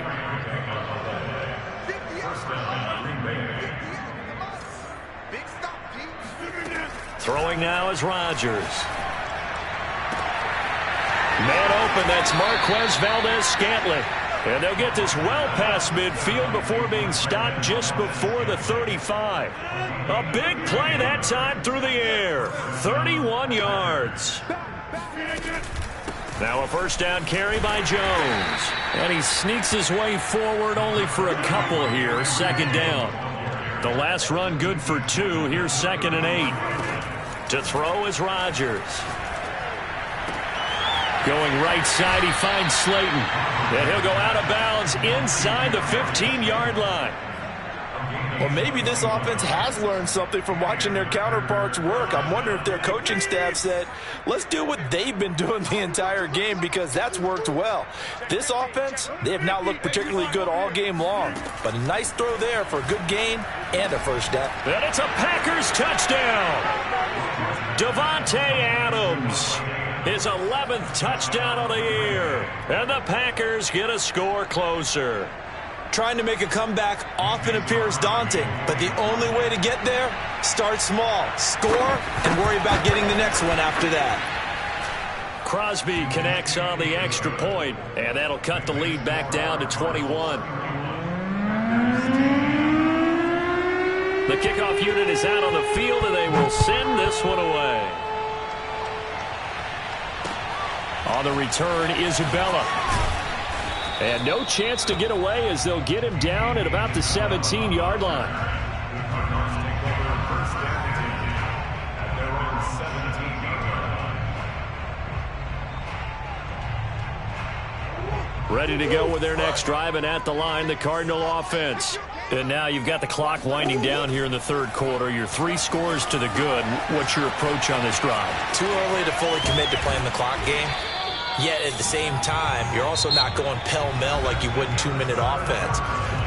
Throwing now is Rodgers. Man open, that's Marquez Valdez-Scantling. And they'll get this well past midfield before being stopped just before the 35. A big play that time through the air. 31 yards. Now a 1st down carry by Jones. And he sneaks his way forward only for a couple here. 2nd down. The last run good for 2. Here's 2nd and 8. To throw is Rodgers. Going right side, he finds Slayton. And he'll go out of bounds inside the 15-yard line.
Well, maybe this offense has learned something from watching their counterparts work. I'm wondering if their coaching staff said, let's do what they've been doing the entire game because that's worked well. This offense, they have not looked particularly good all game long. But a nice throw there for a good gain and a 1st down.
And it's a Packers touchdown. Davante Adams, his 11th touchdown of the year. And the Packers get a score closer.
Trying to make a comeback often appears daunting, but the only way to get there, start small, score, and worry about getting the next one after that.
Crosby connects on the extra point, and that'll cut the lead back down to 21. The kickoff unit is out on the field, and they will send this one away. On the return, Isabella. And no chance to get away as they'll get him down at about the 17-yard line. Ready to go with their next drive, and at the line, the Cardinal offense. And now you've got the clock winding down here in the 3rd quarter. You're 3 scores to the good. What's your approach on this drive?
Too early to fully commit to playing the clock game. Yet at the same time, you're also not going pell-mell like you would in 2-minute offense.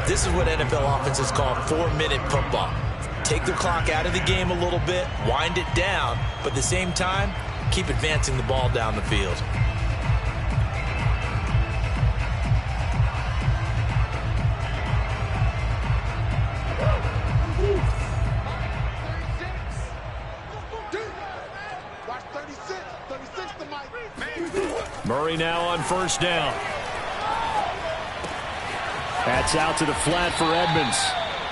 This is what NFL offenses call 4-minute football. Take the clock out of the game a little bit, wind it down, but at the same time, keep advancing the ball down the field.
36 to Mike.
Murray now on first down. That's out to the flat for Edmonds.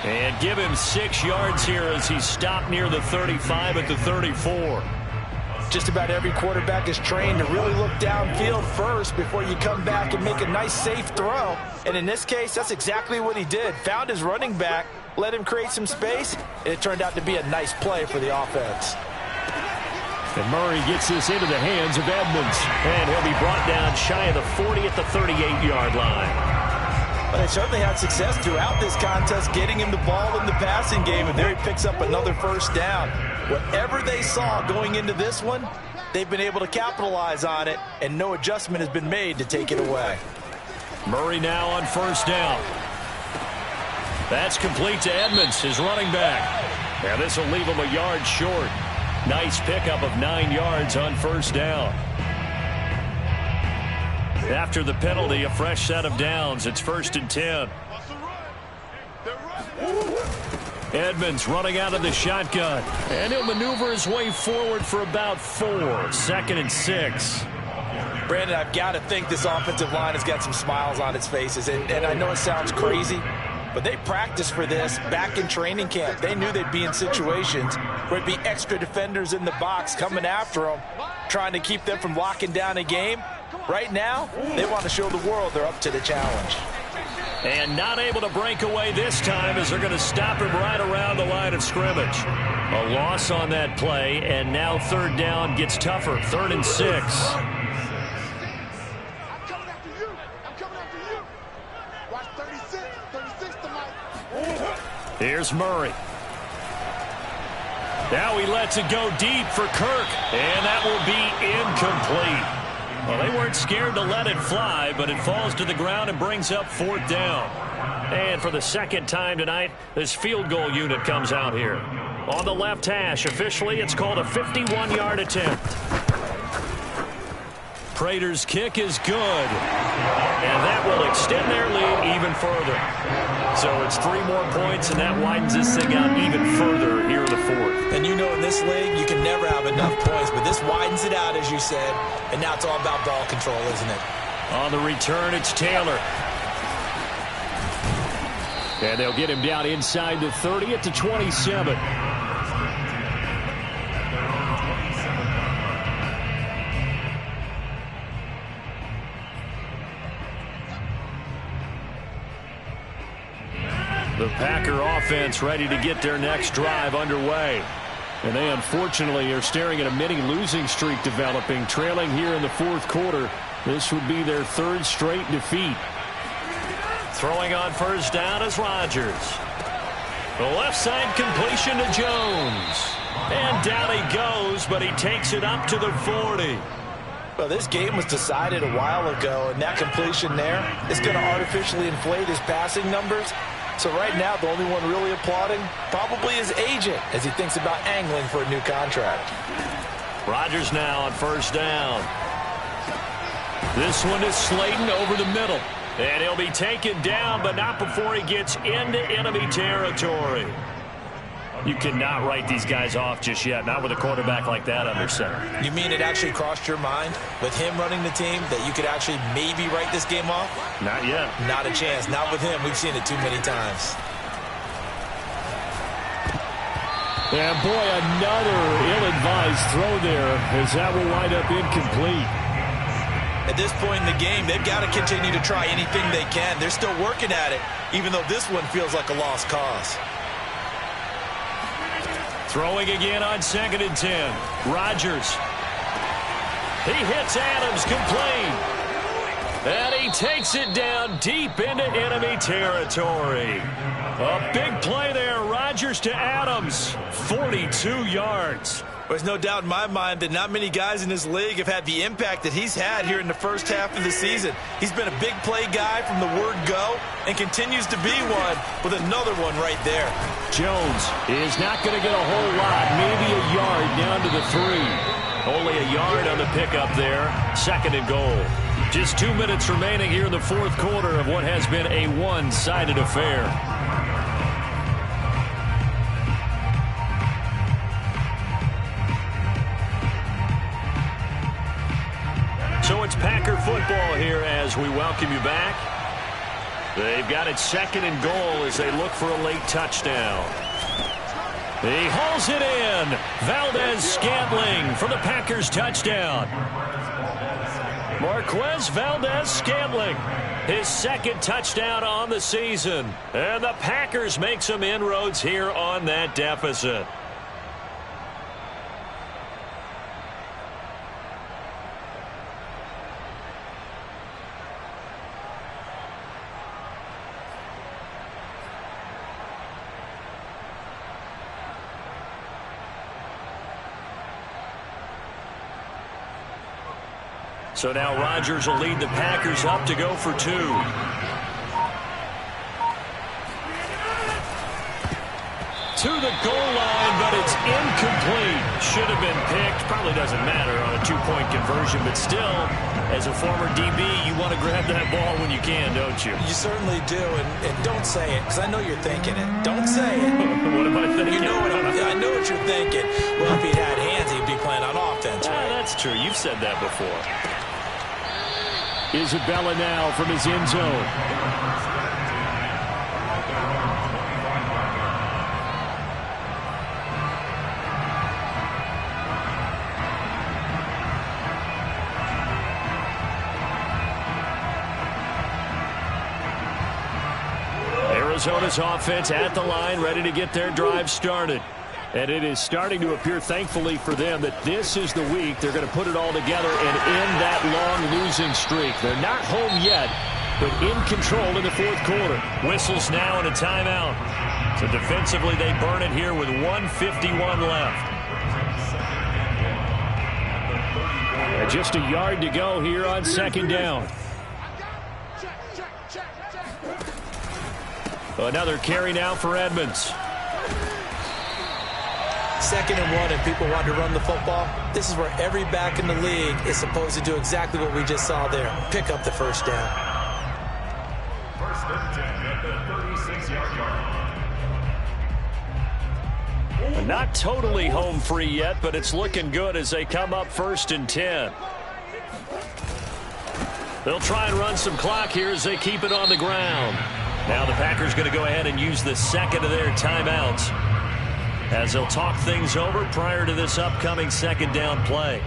And give him 6 yards here as he stopped near the 35 at the 34.
Just about every quarterback is trained to really look downfield first before you come back and make a nice, safe throw. And in this case, that's exactly what he did. Found his running back, let him create some space, and it turned out to be a nice play for the offense.
And Murray gets this into the hands of Edmonds.
And he'll be brought down shy of the 40 at the 38-yard line.
Well, they certainly had success throughout this contest getting him the ball in the passing game, and there he picks up another first down. Whatever they saw going into this one, they've been able to capitalize on it, and no adjustment has been made to take it away.
Murray now on first down. That's complete to Edmonds, his running back. Now this will leave him a yard short. Nice pickup of 9 yards on first down. After the penalty, a fresh set of downs. It's 1st and 10. Edmonds running out of the shotgun. And he'll maneuver his way forward for about 4. 2nd and 6.
Brandon, I've got to think this offensive line has got some smiles on its faces. And I know it sounds crazy, but they practiced for this back in training camp. They knew they'd be in situations where it'd be extra defenders in the box coming after them, trying to keep them from locking down a game. Right now, they want to show the world they're up to the challenge.
And not able to break away this time as they're going to stop him right around the line of scrimmage. A loss on that play, and now 3rd down gets tougher. 3rd and 6.
I'm coming after you. I'm coming after you. Watch 36 to Mike.
Here's Murray. Now he lets it go deep for Kirk, and that will be incomplete. Well, they weren't scared to let it fly, but it falls to the ground and brings up 4th down. And for the 2nd time tonight, this field goal unit comes out here. On the left hash, officially, it's called a 51-yard attempt. Prater's kick is good, and that will extend their lead even further. So it's 3 more points, and that widens this thing out even further here in the 4th.
And you know in this league, you can never have enough points, but this widens it out, as you said, and now it's all about ball control, isn't it?
On the return, it's Taylor.
And they'll get him down inside the 30 at the 27.
The Packer offense ready to get their next drive underway.
And they unfortunately are staring at a mini losing streak developing, trailing here in the 4th quarter. This would be their 3rd straight defeat.
Throwing on first down is Rodgers. The left side completion to Jones. And down he goes, but he takes it up to the 40.
Well, this game was decided a while ago, and that completion there is going to artificially inflate his passing numbers. So right now, the only one really applauding probably his agent as he thinks about angling for a new contract.
Rodgers now on first down. This one is Slayton over the middle. And he'll be taken down, but not before he gets into enemy territory. You cannot write these guys off just yet, not with a quarterback like that under center.
You mean it actually crossed your mind with him running the team that you could actually maybe write this game off?
Not yet.
Not a chance. Not with him. We've seen it too many times.
And boy, another ill-advised throw there as that will wind up incomplete.
At this point in the game, they've got to continue to try anything they can. They're still working at it, even though this one feels like a lost cause.
Throwing again on 2nd and 10. Rodgers. He hits Adams complete. And he takes it down deep into enemy territory. A big play there. Rodgers to Adams. 42 yards.
There's no doubt in my mind that not many guys in this league have had the impact that he's had here in the first half of the season. He's been a big play guy from the word go and continues to be one with another one right there.
Jones is not going to get a whole lot, maybe a yard down to the 3.
Only a yard on the pickup there. 2nd and goal.
Just 2 minutes remaining here in the 4th quarter of what has been a one-sided affair.
it's Packer football here as we welcome you back. They've got it 2nd and goal as they look for a late touchdown. He hauls it in. Valdez-Scantling for the Packers touchdown. Marquez Valdez-Scantling, his 2nd touchdown on the season. And the Packers make some inroads here on that deficit. So now Rodgers will lead the Packers up to go for 2. To the goal line, but it's incomplete. Should have been picked. Probably doesn't matter on a 2-point conversion, but still, as a former DB, you want to grab that ball when you can, don't you?
You certainly do, and don't say it, because I know you're thinking it. Don't say it.
What am I thinking?
You know I know what you're thinking. Well, if he had hands, he'd be playing on offense, right?
That's true. You've said that before.
Isabella now from his end zone.
Arizona's offense at the line, ready to get their drive started.
And it is starting to appear, thankfully for them, that this is the week they're going to put it all together and end that long losing streak. They're not home yet, but in control in the 4th quarter.
Whistles now and a timeout. So defensively, they burn it here with 1:51 left.
And just a yard to go here on 2nd down.
Another carry now for Edmonds.
2nd and 1, and people want to run the football. This is where every back in the league is supposed to do exactly what we just saw there. Pick up the 1st down.
1st and 10 at the 36-yard line.
Not totally home free yet, but it's looking good as they come up 1st and 10. They'll try and run some clock here as they keep it on the ground. Now the Packers going to go ahead and use the 2nd of their timeouts as they'll talk things over prior to this upcoming 2nd down play.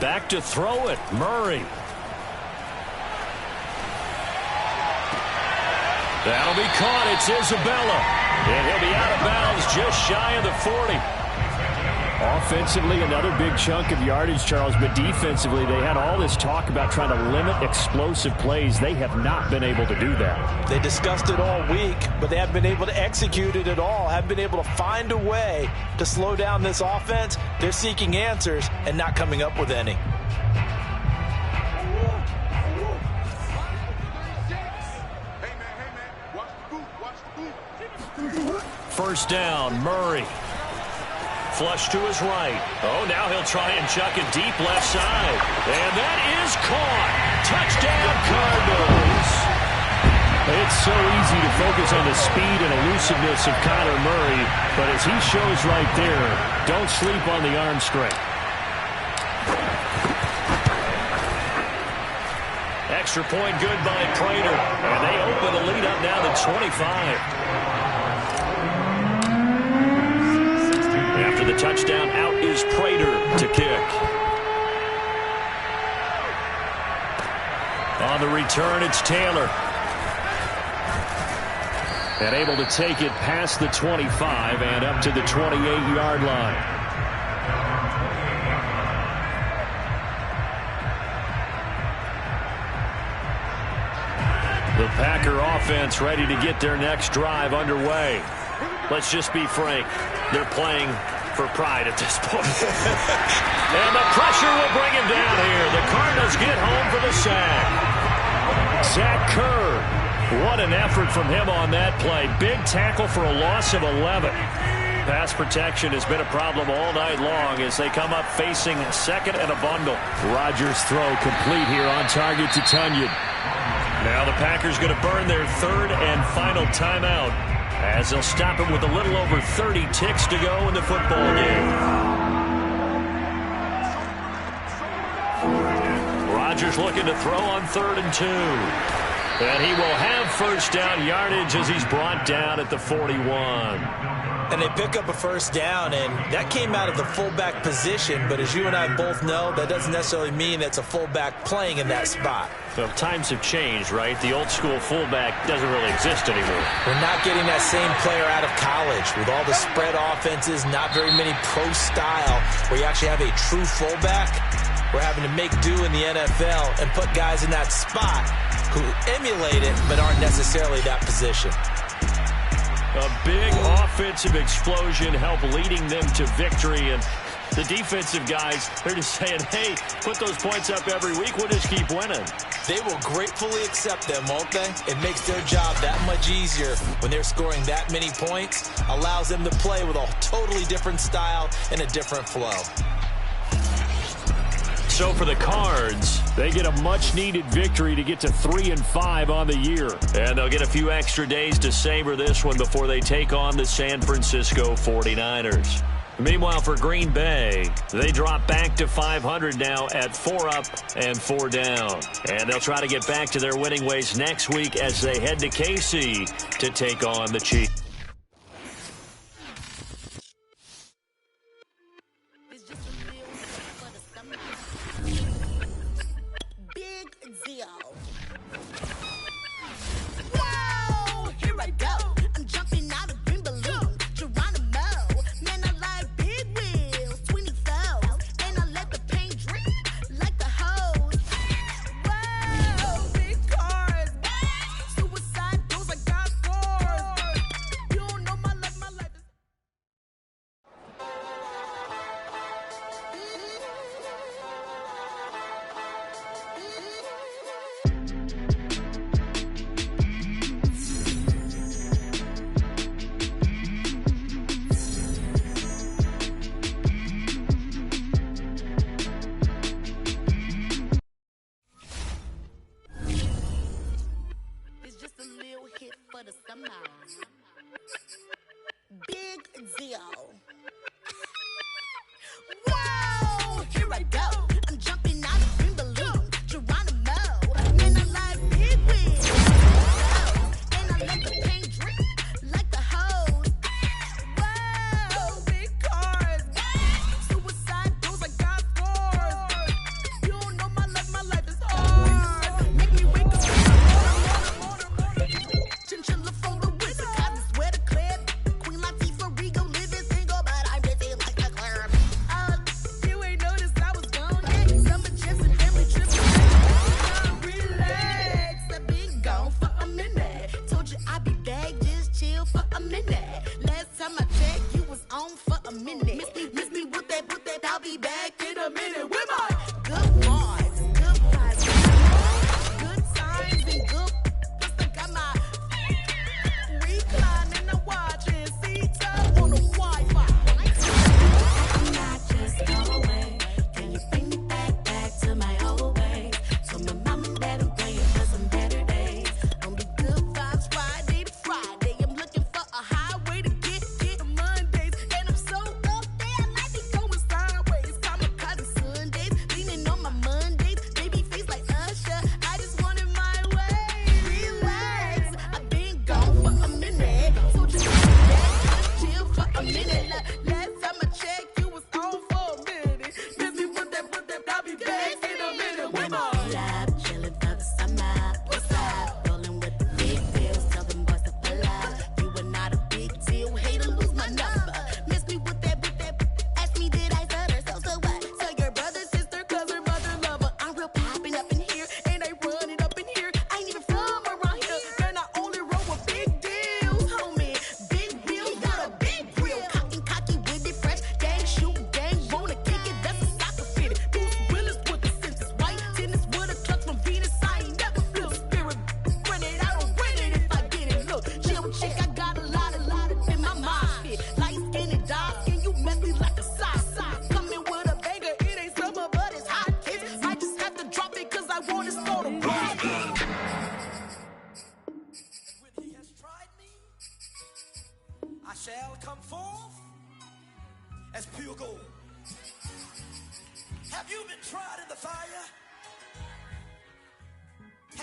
Back to throw it, Murray. That'll be caught. It's Isabella. And he'll be out of bounds just shy of the 40.
Offensively, another big chunk of yardage, Charles, but defensively, they had all this talk about trying to limit explosive plays. They have not been able to do that.
They discussed it all week, but they haven't been able to execute it at all, haven't been able to find a way to slow down this offense. They're seeking answers and not coming up with any.
First down, Murray. Flush to his right. Oh, now he'll try and chuck it deep left side. And that is caught. Touchdown, Cardinals.
It's so easy to focus on the speed and elusiveness of Kyler Murray, but as he shows right there, don't sleep on the arm strength.
Extra point good by Prater. And they open the lead up now to 25. After the touchdown, out is Prater to kick. On the return, it's Taylor.
And able to take it past the 25 and up to the 28-yard line.
The Packer offense ready to get their next drive underway. Let's just be frank. They're playing for pride at this point. And the pressure will bring him down here. The Cardinals get home for the sack.
Zach Kerr. What an effort from him on that play. Big tackle for a loss of 11. Pass protection has been a problem all night long as they come up facing second and a bundle. Rodgers' throw complete here on target to Tunyon. Now the Packers going to burn their third and final timeout as they'll stop it with a little over 30 ticks to go in the football game. Rodgers looking to throw on 3rd and 2. And he will have first down yardage as he's brought down at the 41.
And they pick up a first down, and that came out of the fullback position. But as you and I both know, that doesn't necessarily mean it's a fullback playing in that spot.
Well, times have changed, right? The old school fullback doesn't really exist anymore.
We're not getting that same player out of college with all the spread offenses, not very many pro style, where you actually have a true fullback. We're having to make do in the NFL and put guys in that spot who emulate it but aren't necessarily that position.
A big offensive explosion helped leading them to victory. And the defensive guys, they're just saying, hey, put those points up every week. We'll just keep winning.
They will gratefully accept them, won't they? It makes their job that much easier when they're scoring that many points. Allows them to play with a totally different style and a different flow.
So for the Cards, they get a much-needed victory to get to 3-5 on the year.
And they'll get a few extra days to savor this one before they take on the San Francisco 49ers. Meanwhile, for Green Bay, they drop back to 500 now at 4 up and 4 down. And they'll try to get back to their winning ways next week as they head to KC to take on the Chiefs.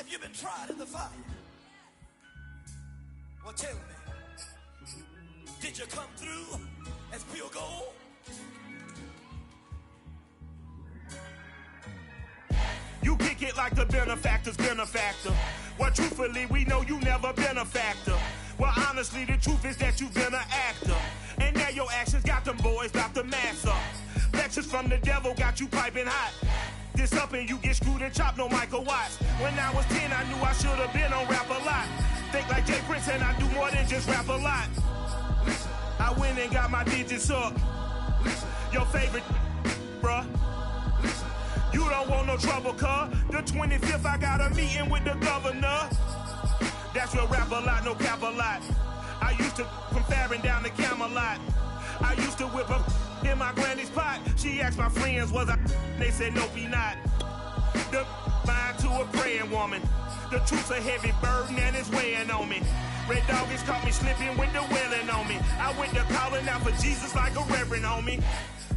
you've been tried in the fire? Well, tell me, did you come through as pure gold?
You kick it like the benefactor's benefactor. Well, truthfully, we know you never been a factor. Well, honestly, the truth is that you've been an actor. And now your actions got them boys about to mass up. Lectures from the devil got you piping hot. This up and you get screwed and chopped, no Michael Watts. When I was 10, I knew I should have been on rap a lot. Think like Jay Prince and I do more than just rap a lot. I went and got my digits up. Your favorite, bruh. You don't want no trouble, cuz. The 25th, I got a meeting with the governor. That's real rap a lot, no cap a lot. I used to from Farron down to Camelot. I used to whip up in my granny's pot. She asked my friends, was I? They said, nope, he not. The mind to a praying woman. The truth's a heavy burden and it's weighing on me. Red Doggies caught me slipping with the wailing on me. I went to calling out for Jesus like a reverend homie.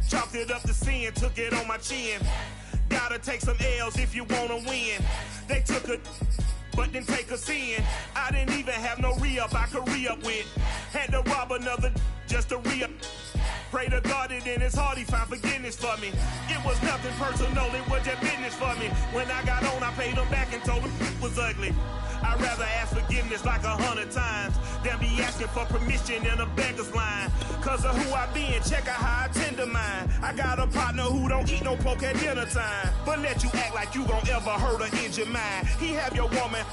Chalked it up to sin, took it on my chin. Gotta take some L's if you wanna win. They took a but didn't take a sin. I didn't even have no re-up I could re-up with. Had to rob another just to re-up. Pray to God that in his heart he found forgiveness for me. It was nothing personal, it was just business for me. When I got on, I paid him back and told him it was ugly. I'd rather ask forgiveness like 100 times than be asking for permission in a beggar's line. Cause of who I be and check out how I tend to mine. I got a partner who don't eat no pork at dinner time, but let you act like you gon' ever hurt or injure mine. He have your woman,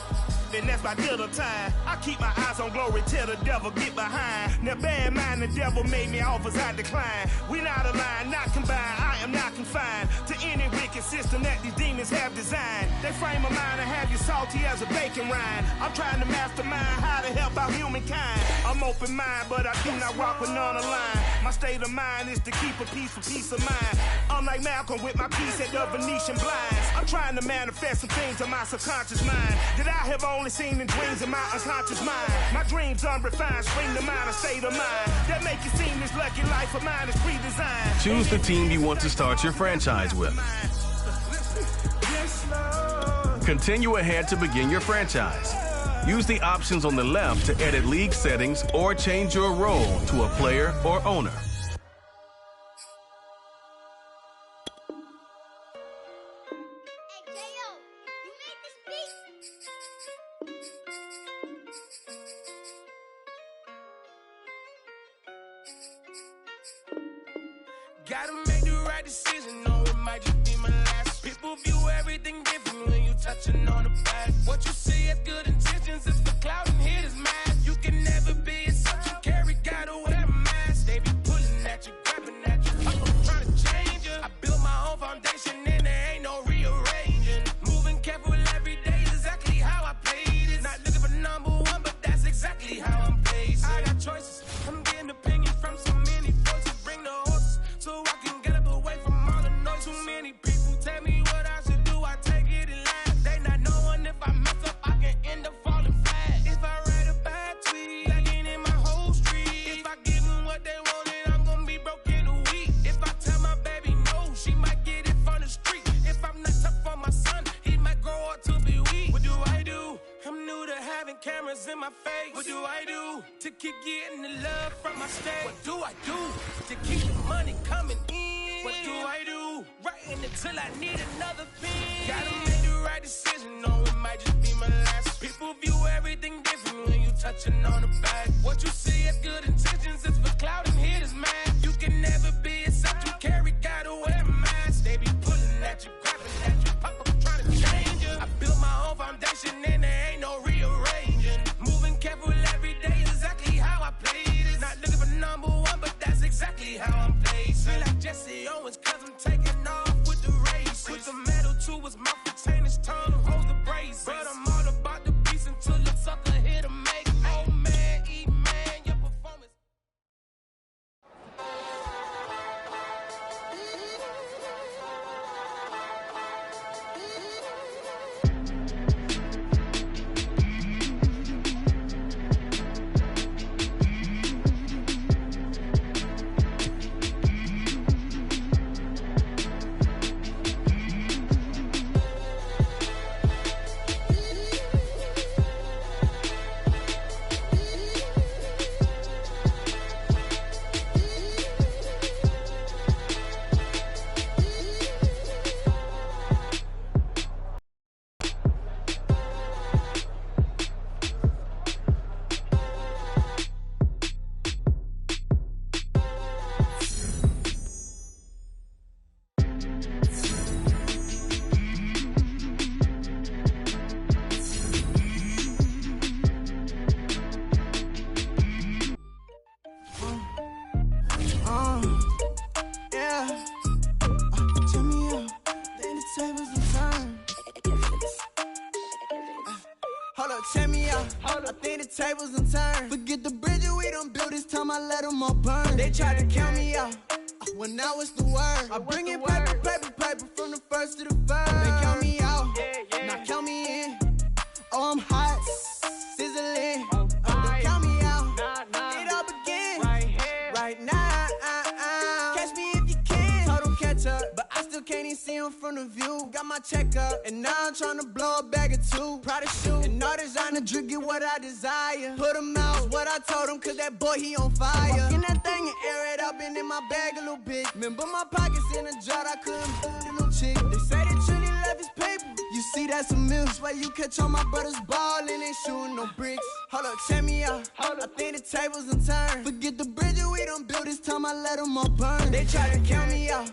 and that's by dinner time. I keep my eyes on glory till the devil get behind. Now bear in mind the devil made me offers I decline. We not aligned, not combined, I am not confined to any wicked system that these demons have designed. They frame a mind and have you salty as a bacon rind. I'm trying to mastermind how to help out humankind. I'm open mind, but I do not rock with none aligned. My state of mind is to keep a peace of mind. I'm like Malcolm with my piece at the Venetian blinds. I'm trying to manifest some things in my subconscious mind that I have only seen in dreams in my unconscious mind. My dreams unrefined, spring to mind, a state of mind that make you seem this lucky life of mine is pre-designed.
Choose the team you want to start your franchise with. Continue ahead to begin your franchise. Use the options on the left to edit league settings or change your role to a player or owner.
Gotta make the right decision, no, it might just be my last. People view everything different when you touching on the back. What you see as good intentions is for cloud and hit is mad. You can never be a such you carry, gotta wear a mask. They be pulling at you, grabbing at you, I'm trying to change it. I built my own foundation and there ain't no rearranging. Moving careful every day is exactly how I played it. Not looking for number one, but that's exactly how I'm paced. I got choices, I'm getting opinions from so many voices. Bring the horses so I can get up away from all the noise. Too many people tell me what I should do, I take it in line. They not knowing if I mess up, I can end up falling flat. If I write a bad tweet, I get in my whole street. If I give them what they wanted, I'm gonna be broke in a week. If I tell my baby no, she might get it from the street. If I'm not tough for my son, he might grow up to be weak. What do I do? I'm new to having cameras in my face. What do I do to keep getting the love from my state? What do I do to keep the money coming in? What do I do? Writing until I need another pen. Gotta make the right decision, no, it might just be my last. People view everything different when you touching on the back. What you see as good intentions is for cloud and hit is mad. You can never be a such you carry, gotta wear a mask. They be pulling at you, grabbing at you, pop up trying to change you. I built my own foundation and there ain't no rearranging. Moving careful every day is exactly how I played it. Not looking for number one, but that's exactly how I'm placed. Feel like Jesse Owens cause I'm taking off with the race. Put the metal to his mouth, retain his tongue, hold the brace. But I'm all about the beast until the sucker hit a make. Oh man, eat man, your performance.
check me out. I think the tables done turned. Forget the bridges we done built, this time I let them all burn. They tried to count me out. When now it's the word. I bring in paper, paper, paper from the first to the third. They count me out, now count me in. Oh, I'm hot, sizzling. Don't count me out, it all begin right now. Catch me if you can. Total catch up, but I still can't even see him from the view. Got my check up, and now I'm trying to blow a bag or two. Proud of shoe, and all designer drip, get what I desire. Put him out, what I told him, cause that boy, he on fire. Walking that thing and air it up, and in my bag a little bit. Remember my pockets in a jar, I couldn't fool the little chick. They say that Trinity left his paper. You see that's a milk, where you catch all my brothers ballin', ain't shooting no bricks. Hold up, check me out. I think the tables done turned. Forget the bridges we done built, this time I let them all burn. They try to count me out.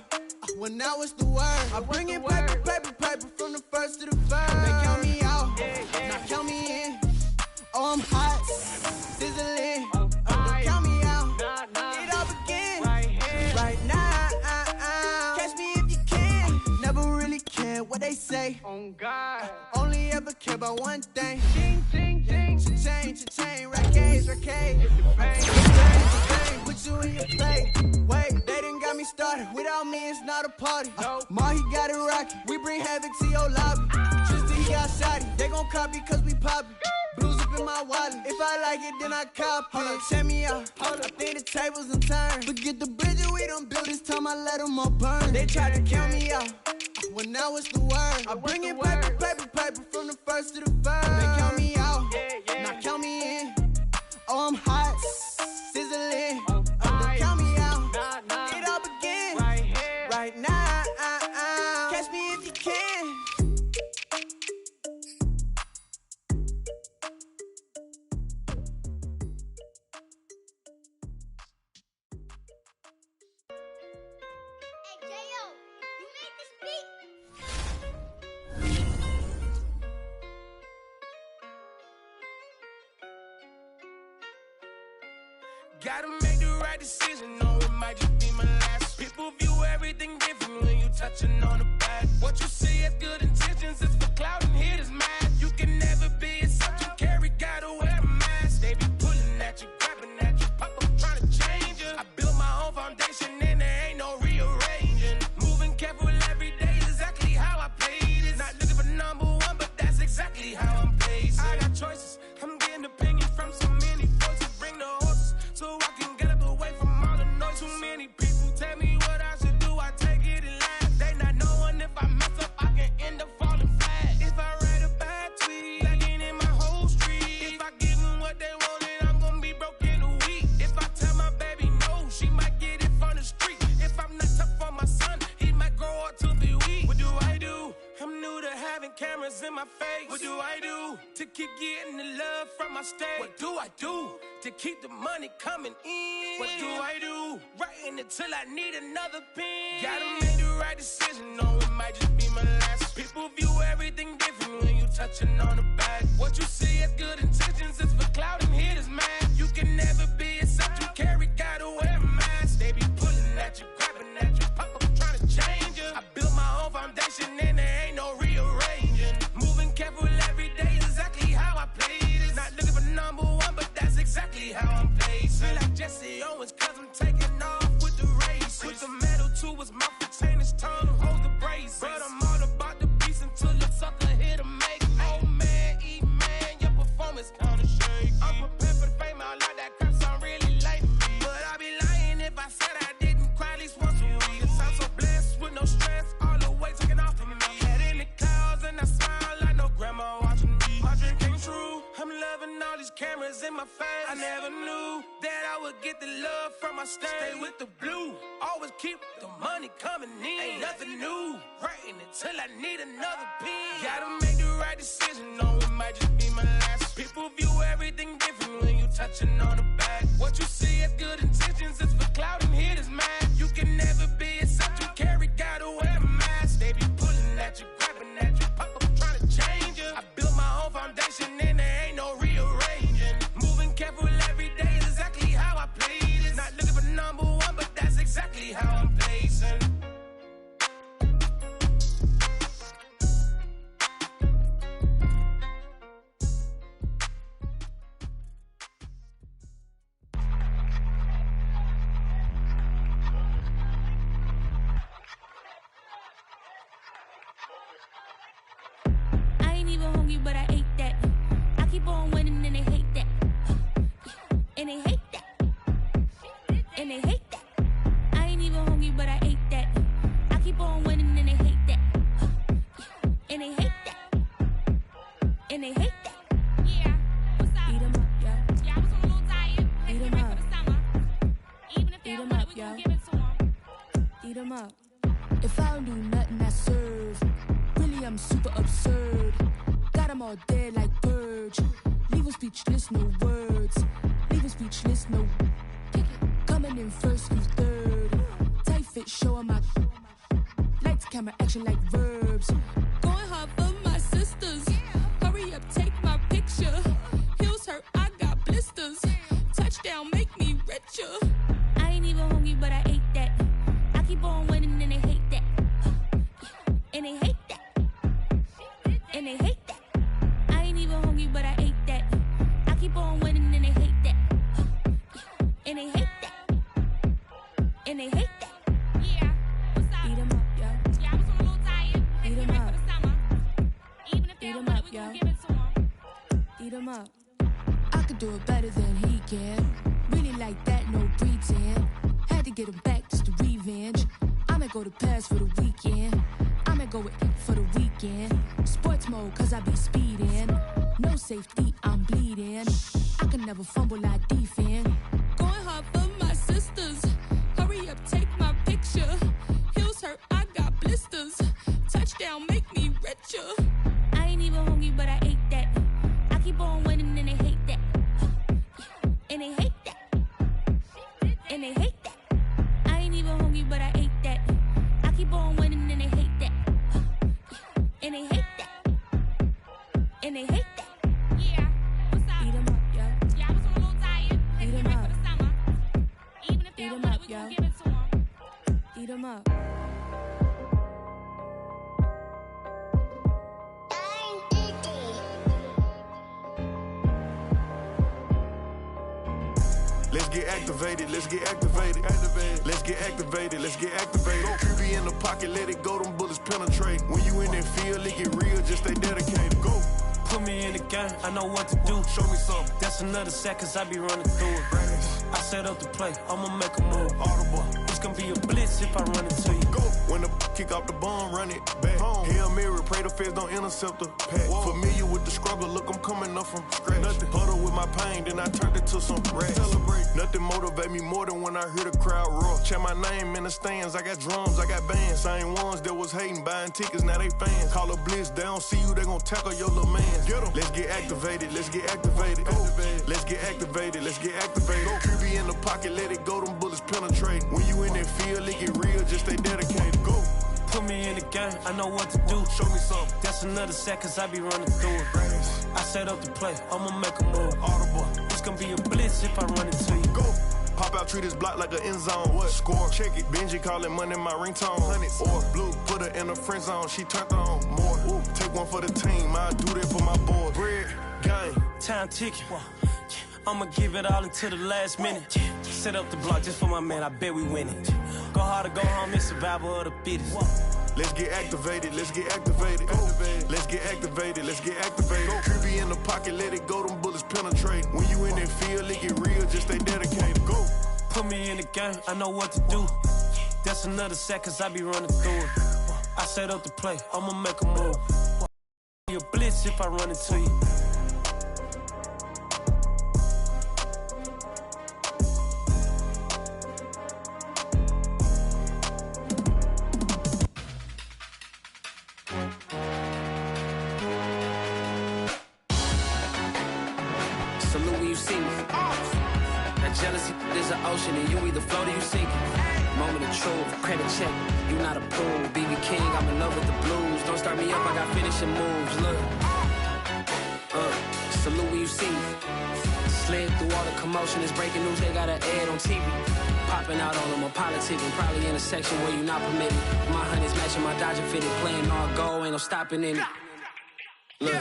Well, now it's the word. I bring in paper, paper, paper from the first to the third. They count me out, now count me in. Oh, I'm hot, sizzling. Don't count me out, it all begin right now. Catch me if you can. Never really care what they say. On God, only ever care about one thing. Ching, ching, ching, cha-ching, rackets, put you in your play. Wait, they done got me started. Without me, it's not a party. Ma, he got it rockin'. We bring havoc to your lobby. Tristan, he got shotty. They gon' copy cause we poppin'. Blues up in my wallet. If I like it, then I cop it. Hold up, check me out. I think the tables done turned. Forget the bridges we done built, this time I let them all burn. They try to count me out. Well, now it's the word. I bring in paper, paper, paper from the first to the third. They count me out, now count me in. Oh, I'm hot, sizzling. Don't count me out, it all begin right now. Catch me if you can.
Gotta make the right decision, no, it might just be my last. People view everything different when you touching on the back. What you see as good intentions is for clout and haters mad. You can never be yourself, you carry, gotta wear a mask. They be pulling at you, grabbing at you, pop up trying to change you. I built my own foundation and there ain't no rearranging. Moving careful every day is exactly how I played it. Not looking for number one, but that's exactly how I'm placed. I got choices, I'm getting opinions from so many voices. Bring the horses so I can get up away from all the noise. Too many people tell me what I should do, I take it and laugh. They not knowing if I mess up, I can end up falling flat. If I write a bad tweet, lagging in my whole street. If I give them what they want, then I'm gonna be broke in a week. If I tell my baby no, she might get it from the street. If I'm not tough for my son, he might grow up to be weak. What do I do? I'm new to having cameras in my face. What do I do to keep getting the love from my state? What do I do to keep the money coming in? What do I do? Writing until I need another pen. Gotta make the right decision, no, it might just be my last. People view everything different when you touching on the back. What you see as good intentions is for clout and haters mad. You can never be yourself, you carry, gotta wear a mask. They be pulling at you, grabbing at you, pop up trying to change you. I built my own foundation and there ain't no rearranging. Moving careful every day is exactly how I played it. Not looking for number one, but that's exactly how I'm placed. Feel like Jesse Owens, cause I'm taking off with the race. Put the metal to his mouth, retain his tongue, hold the brace. But I'm all about the beast until the sucker hit a make. Oh man, eat man, your performance kinda shake. I'm prepared for the fame, I like that crap sound really like me. But I'd be lying if I said I didn't cry at least once a week. Cause I'm so blessed with no stress, all the weight taken off of me. Head in the clouds and I smile like no grandma watching me. My dream came true, I'm loving all these cameras in my face. I never knew that I would get the love from my state. Stay with the blue, always keep the money coming in. Ain't nothing new, writing until I need another pen. Gotta make the right decision, no, it might just be my last. People view everything different when you touching on the back. What you see as good intentions is for clout and haters mad. You can never be yourself, you carry, gotta wear a mask. They be pulling at you, grabbing at you, pop up trying to change you. I built my own foundation and there ain't no rearranging. Moving careful every day is exactly how I played it. Not looking for number one, but that's exactly how I'm placing. And they hate that. And they hate that. Yeah, what's up? Eat 'em up, yo. Yeah, I was on a little diet. Had to get ready for the summer. Even if they don't want it, we gon' give it to 'em. Eat 'em up. If I don't do nothing, I serve. Really, I'm super absurd. Got 'em all dead like Purge. Leave 'em speechless, no words. Leave 'em speechless, no. Coming in first, you third. Tight fit, show 'em my. Lights, camera, action like verbs. Going hard for my sisters. Hurry up, take my picture. Heels hurt, I got blisters. Touchdown, make me richer. I ain't even hungry, but I ate that. I keep on winning and they hate that. And they hate that. And they hate that. I ain't even hungry, but I ate that. I keep on winning and they hate that. And they hate that. And they hate that. Yeah, what's up? Eat 'em up, yo. Yeah, I was on a little diet. Had to get ready for the summer. Even if they don't want it, we gon' give it to 'em. Eat 'em up. I could do it better than he can. Really like that, no pretend. Had to get him back just to revenge. I'ma go to Paris for the weekend. I'ma go with it for the weekend. Sports mode, cause I be speeding. No safety, I'm bleeding. I can never fumble, I defend. Going hard for my sisters. Hurry up, take my picture. Heels hurt, I got blisters. Touchdown, make me richer. I ain't even hungry, but I ate that. I keep on winning and they hate that. And they hate that. And they hate that. I ain't even hungry, but I ate that. I keep on winning and they hate that. And they hate that. And they hate that. Yeah, what's up? Eat 'em up, yo. Yeah, I was on a little diet. Had to get ready for the summer. Even if they don't want it, we gon' give it to 'em. Eat 'em up.
Let's get activated, let's get activated. Let's get activated, let's get activated. QB in the pocket, let it go, them bullets penetrate. When you in that field, it get real, just stay dedicated. Go.
Put me in the game, I know what to do.
Show me something.
That's another set, cause I be running through it. I set up the play, I'ma make a move.
Audible.
It's gonna be a blitz if I run into you.
Go. When the kick off the bomb, run it back. Hail Mary, pray the feds don't intercept the pack. Familiar with the struggle, look, I'm coming up from scratch. Nothing. Huddle with my pain, then I turned it to some rats. Celebrate. Nothing motivate me more than when I hear the crowd roar. Check my name in the stands, I got drums, I got bands. Same ones that was hating, buying tickets, now they fans. Call a blitz, they don't see you, they gon' tackle your little man. Get 'em. Let's get activated, let's get activated. Go. Let's get activated, let's get activated. Go. QB in the pocket, let it go, them bullets penetrate. When you in that field, it get real, just stay dedicated. Go.
Put me in the game, I know what to do.
Show me something.
That's another set, cause I be running through it. I set up the play, I'ma make a move.
Audible.
It's gonna be a blitz if I run into you.
Go. Pop out, treat this block like an end zone. What? Score. Check it. Benji calling money my ringtone. Hundreds. Or blue. Put her in the friend zone. She turned on. More. Ooh. Take one for the team. I do that for my boy. Bread. Game.
Time ticking. I'ma give it all until the last minute. Set up the block just for my man, I bet we win it. Go hard or go home, it's survival of the fittest.
Let's get activated, let's get activated. Go. Let's get activated, let's get activated. QB in the pocket, let it go, them bullets penetrate. When you in that field, it get real, just stay dedicated. Go.
Put me in the game, I know what to do. That's another set, cause I be running through it. I set up the play, I'ma make a move. Be a blitz if I run into you.
Salute when you see me. That jealousy is an ocean, and you either float or you sink it. Moment of truth, credit check, you not approved. BB King, I'm in love with the blues. Don't start me up, I got finishing moves. Look, salute when you see me. Slid through all the commotion, it's breaking news, they got an ad on TV. Popping out on them, I'm politicking, probably in a section where you not permitted. My honey's matching my Dodger fitted, playing all goal, ain't no stopping in it. Look,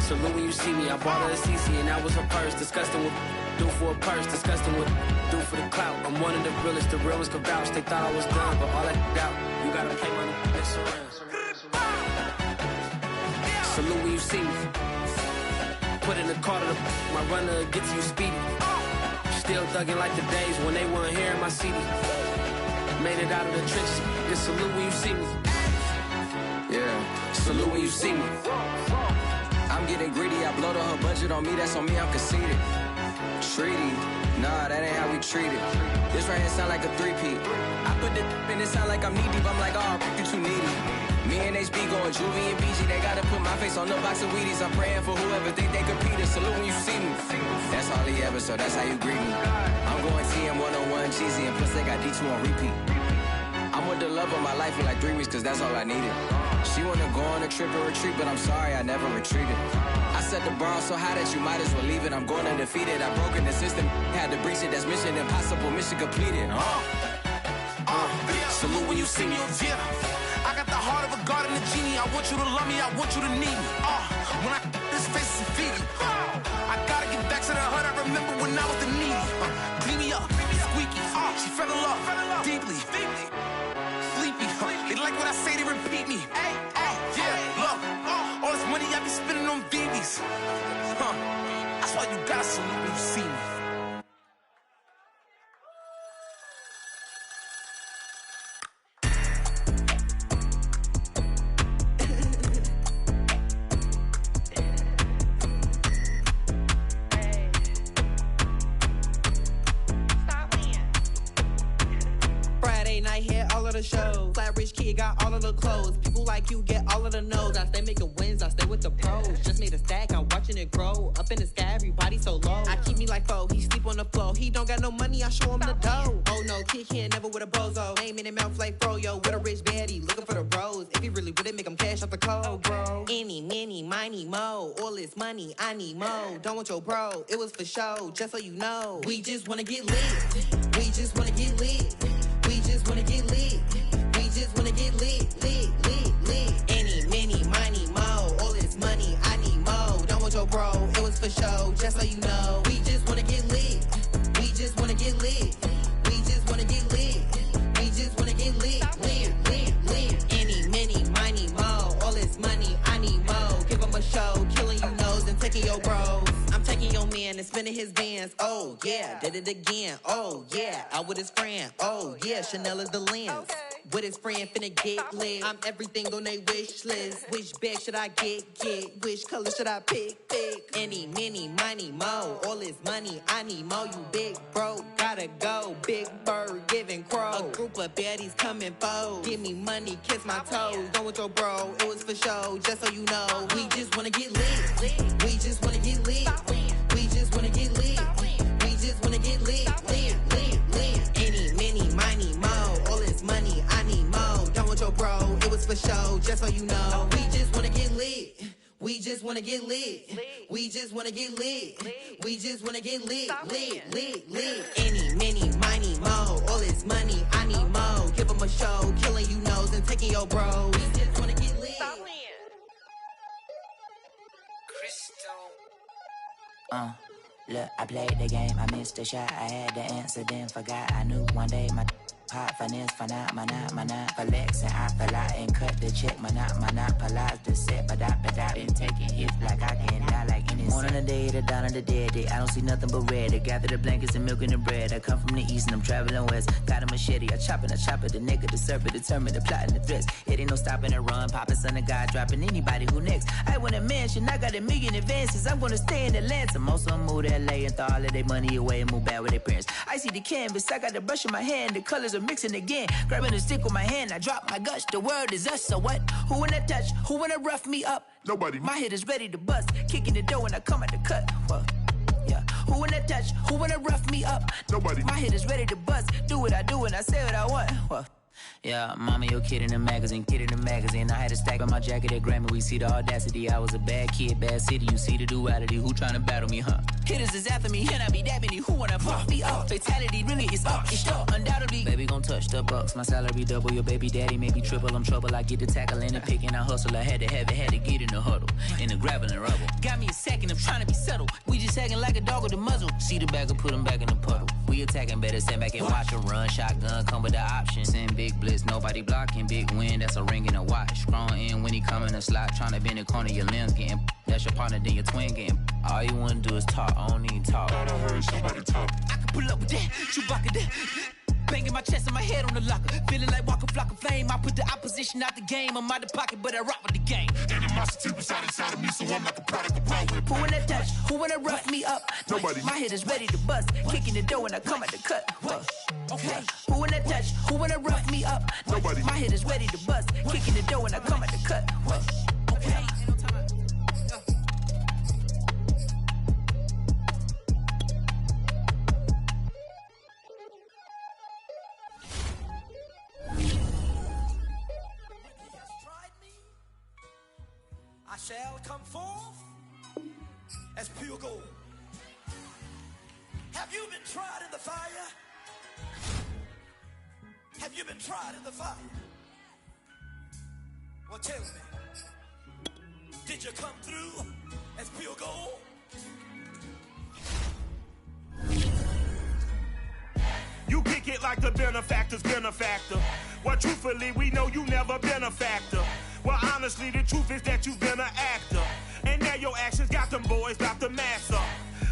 salute when you see me, I bought her a CC and that was her purse. Disgusting with do for a purse, disgusting with do for the clout. I'm one of the realest, the realest could vouch. They thought I was done, but all that out. You gotta play my mess around. Salute when you see me. Put in the car to my runner gets you speedy. Still thugging like the days when they weren't here in my city. Made it out of the trenches. Just salute when you see me. Yeah. Salute when you see me. I'm getting greedy, I blowed up her budget on me, that's on me, I'm conceited. Treaty, nah, that ain't how we treat it. This right here sound like a three-peat. I put the in it sound like I'm knee deep, I'm like, oh, you too needy. Me and HB going Juvie and BG, they gotta put my face on no box of Wheaties. I'm praying for whoever think they compete. Salute when you see me. That's all he ever, so that's how you greet me. I'm going TM 101 cheesy, and plus they got D2 on repeat. I'm with the love of my life for like 3 weeks, cause that's all I needed. She wanna go on a trip and retreat, but I'm sorry, I never retreated. I set the bar so high that you might as well leave it. I'm going undefeated, I broke in the system, had to breach it, that's mission impossible, mission completed.
Salute when you see me, yeah. I got the heart of a god and a genie. I want you to love me, I want you to need me. When I this face is feeding. I gotta get back to the hood, I remember when I was the needy. Clean me up, squeaky. She fell in love, deeply. Sleepy, they like what I say, they repeat me. Yeah, look, all this money I be spending on BBs. That's why you gotta salute when you see me.
Shows. Flat rich kid got all of the clothes. People like you get all of the no's. I stay making wins, I stay with the pros. Just made a stack, I'm watching it grow. Up in the sky, everybody so low. I keep me like foe, he sleep on the floor. He don't got no money, I show him the dough. Oh no, kid can't never with a bozo. Name in the mouth like bro, yo, with a rich baddie. Looking for the bros. If he really would it make him cash off the cold, bro. Any, many, miny, mo. All this money, I need mo. Don't want your bro, it was for show, just so you know. We just wanna get lit. We just wanna get lit. We just wanna get lit. We just wanna get lit, lit, lit, lit. Any, many, miny, mo. All this money, I need mo. Don't want your bro, it was for show, just so you know. We just wanna get lit. We just wanna get lit. We just wanna get lit. We just wanna get lit, lit, lit, lit. Any, many, miny, mo. All this money, I need mo. Give him a show, killing you nose and taking your bros. I'm taking your man and spinning his bands. Oh yeah, did it again. Oh yeah, out with his friend. Oh yeah, Chanel is the lens. With his friend finna get lit. I'm everything on they wish list. Which bag should I get? Which color should I pick? Any, many, miny, mo. All this money, I need mo. You big bro, gotta go. Big bird giving crow. A group of baddies coming foes. Give me money, kiss my toes. Don't want your bro, it was for show, just so you know. We just wanna get lit. We just wanna get lit. We just wanna get lit. We just wanna get lit. Lit, lit, lit. Any, many, miny, mo. All this money, I need mo. Don't want your bro, it was for show, just so you know. We just wanna get lit. We just wanna get lit. We just wanna get lit. We just wanna get lit. Lit, lit, lit. Any, many, miny, mo. All this money, I need mo. Give him a show, killing you nose and taking your bros. We just wanna get lit.
Look, I played the game, I missed the shot. I had the answer, then forgot. I knew one day my hot finesse, for not, flexing, I fell out and cut the check, monopolize the set, but I've been taking hits like I can die like any morning of the day, the dawn of the dead day. I don't see nothing but red. I gather the blankets and milk and the bread. I come from the east and I'm traveling west. Got a machete, I chop it, the neck of the serpent, determined the plot and the threats. It ain't no stopping and run, popping son of God, dropping anybody who next. I want a mansion, I got a million advances. I'm gonna stay in Atlanta. Most of them move to LA and throw all of their money away and move back with their parents. I see the canvas, I got the brush in my hand, the colors are mixing again. Grabbing a stick with my hand, I drop my guts. The word is us, so what? Who wanna touch? Who wanna rough me up?
Nobody.
My head is ready to bust, kicking the door when I come at the cut. Well, yeah. Who wanna touch? Who wanna rough me up?
Nobody.
My head is ready to bust. Do what I do and I say what I want. Well, yeah, mama, your kid in the magazine, I had a stack on my jacket at Grammy, we see the audacity. I was a bad kid, bad city, you see the duality. Who tryna battle me, huh? Hitters is after me, and I be dabbing me. Who wanna fuck me up? Fatality really is up, it's up, undoubtedly. Baby gon' touch the bucks, my salary double. Your baby daddy maybe triple, I'm trouble. I get the tackling and picking, I hustle. I had to have it, had to get in the huddle, in the gravel and rubble. Got me a second, I'm trying to be settled. We just acting like a dog with a muzzle. See the bagger, put him back in the puddle. We attacking, better stand back and watch her run. Shotgun come with the option. Send big blitz, nobody blocking. Big win, that's a ring and a watch. Strong in when he come in a slot. Tryna bend the corner, your limbs getting. That's your partner, then your twin getting. All you wanna do is talk, I don't need talk.
Thought I heard somebody talk.
I can pull up with that, Chewbacca that.
Banging my chest and my head on the locker. Feeling like Walker Flock of Flame. I put the opposition out the game. I'm out the pocket, but I rock with the game.
Animosity reside inside of me, so I'm like a product of power.
Who wanna touch? Who wanna rough me up?
Nobody.
My head is ready to bust. Kicking the door when I come at the cut. Okay. Who wanna touch? Who wanna rough me up?
Nobody.
My head is ready to bust. Kicking the door when I come at the cut. Okay.
I shall come forth as pure gold. Have you been tried in the fire? Have you been tried in the fire? Well, tell me, did you come through as pure gold?
You kick it like the benefactor's benefactor. Well, truthfully, we know you never been a factor. Well, honestly, the truth is that you've been an actor. And now your actions got them boys about to mass up.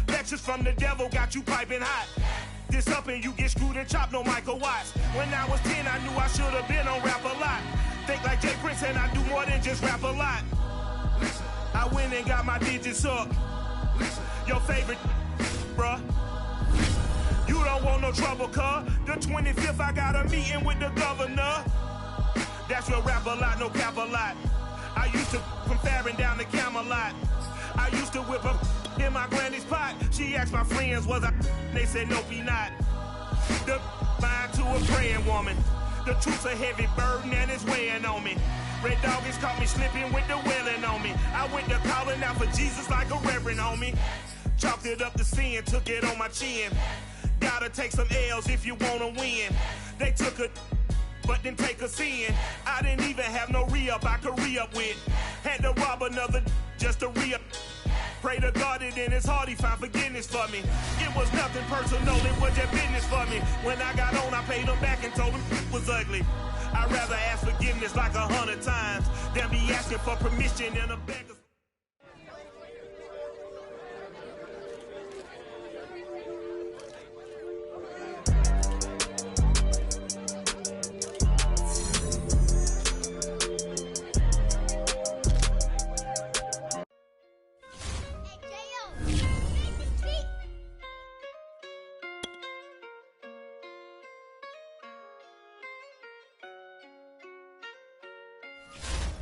Lectures from the devil got you piping hot. This up and you get screwed and chopped, no Michael Watts. When I was 10, I knew I should have been on Rap a Lot. Think like Jay Prince and I do more than just rap a lot. I went and got my digits up. Your favorite, bruh. You don't want no trouble, cuz. The 25th, I got a meeting with the governor. That's your rap a lot, no cap a lot. I used to from Farron down to Camelot. I used to whip up in my granny's pot. She asked my friends, was I? They said, no, be not. The mind to a praying woman. The truth's a heavy burden and it's weighing on me. Red Doggies caught me slipping with the wailing on me. I went to calling out for Jesus like a reverend homie. Chalked it up to sin, took it on my chin. Gotta take some L's if you wanna win. They took a but then take a sin. I didn't even have no re-up I could re-up with. Had to rob another just to re-up. Pray to God that in his heart he found forgiveness for me. It was nothing personal, it was just business for me. When I got on, I paid him back and told him it was ugly. I'd rather ask forgiveness like 100 times than be asking for permission in a beggar's.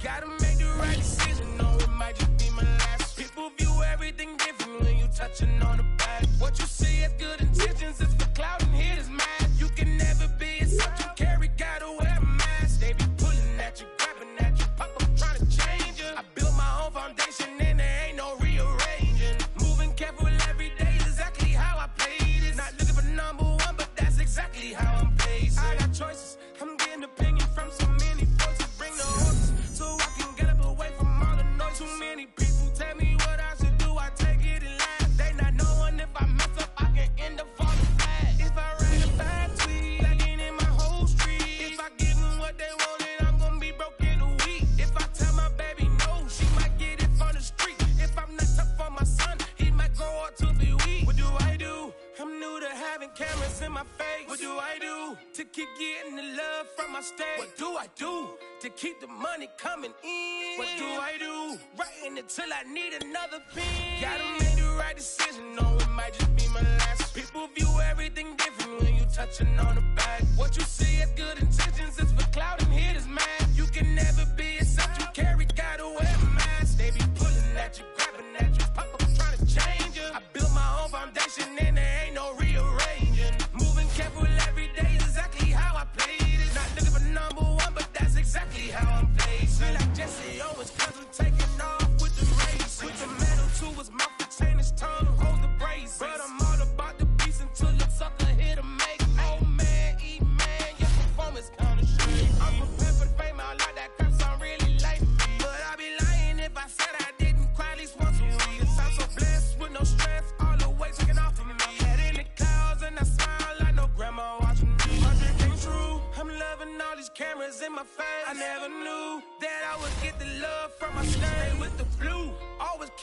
Gotta make the right decision, no, it might just be my last. People view everything different when you touching on the back. What you see as good intentions is for clout and hit is mad. You can never be a subject you carry, gotta wear a mask. They be pulling at you, grabbing at you, pop up trying to change you. I built my own foundation and there ain't no rearranging. Moving careful every day is exactly how I play this. Not looking for number one, but that's exactly how I'm paced. I got choices, I'm getting opinion from so many voices. Bring the horses so I can get up away from all the noise. Too many people tell me what I should do, I take it and laugh. They not knowing if I mess up, I can end up falling flat. If I write a bad tweet, lagging in my whole street. If I give them what they wanted, I'm gonna be broke in a week. If I tell my baby no, she might get it from the street. If I'm not tough for my son, he might grow up to be weak. What do I do? I'm new to having cameras in my face. What do I do to keep getting the love from my state? What do I do to keep the money coming in? What do I do? Writing it till I need another pen. Gotta make the right decision, no, it might just be my last. People view everything different when you touching on the back. What you see as good intentions is for clout and hit is mad. You can never be a subject you carry, gotta wear a mask. They be pulling at you, grabbing at you, pop up trying to change you. I built my own foundation and there ain't no rearranging. Moving careful every day is exactly how I played it. Not looking for number one, but that's exactly how I'm paid. Feel like Jesse Owens, cause I'm taking off with the race. Put the metal to his mouth, retain his tongue, hold the brace. But I'm all about the beast until the sucker hit a make. Oh man, eat man, your performance kinda shake. I'm prepared for the fame, I like that crap sound really late.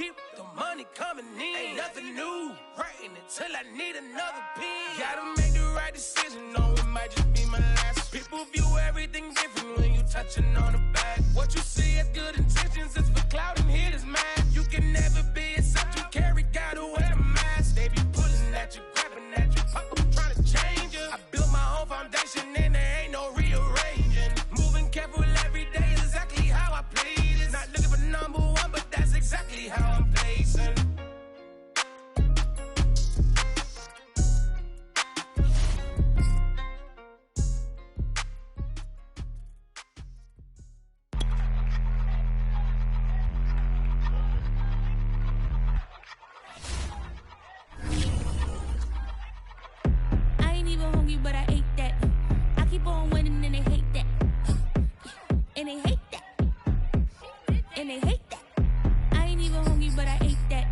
keep the money coming in. Ain't nothing new, writing until I need another pen. Gotta make the right decision, no, it might just be my last. People view everything different when you touching on the back. What you see as good intentions is for clout and hit is mad. You can never be except you carry, gotta wear a mask. They be pulling at you, grabbing at you, pop up trying to change you. I built my own foundation and there ain't no rearranging. Moving careful every day is exactly how I play this. Not looking for number one, but that's exactly how I'm placing.
But I ate that. I keep on winning and they hate that. And they hate that. And they hate that. I ain't even hungry, but I ate that.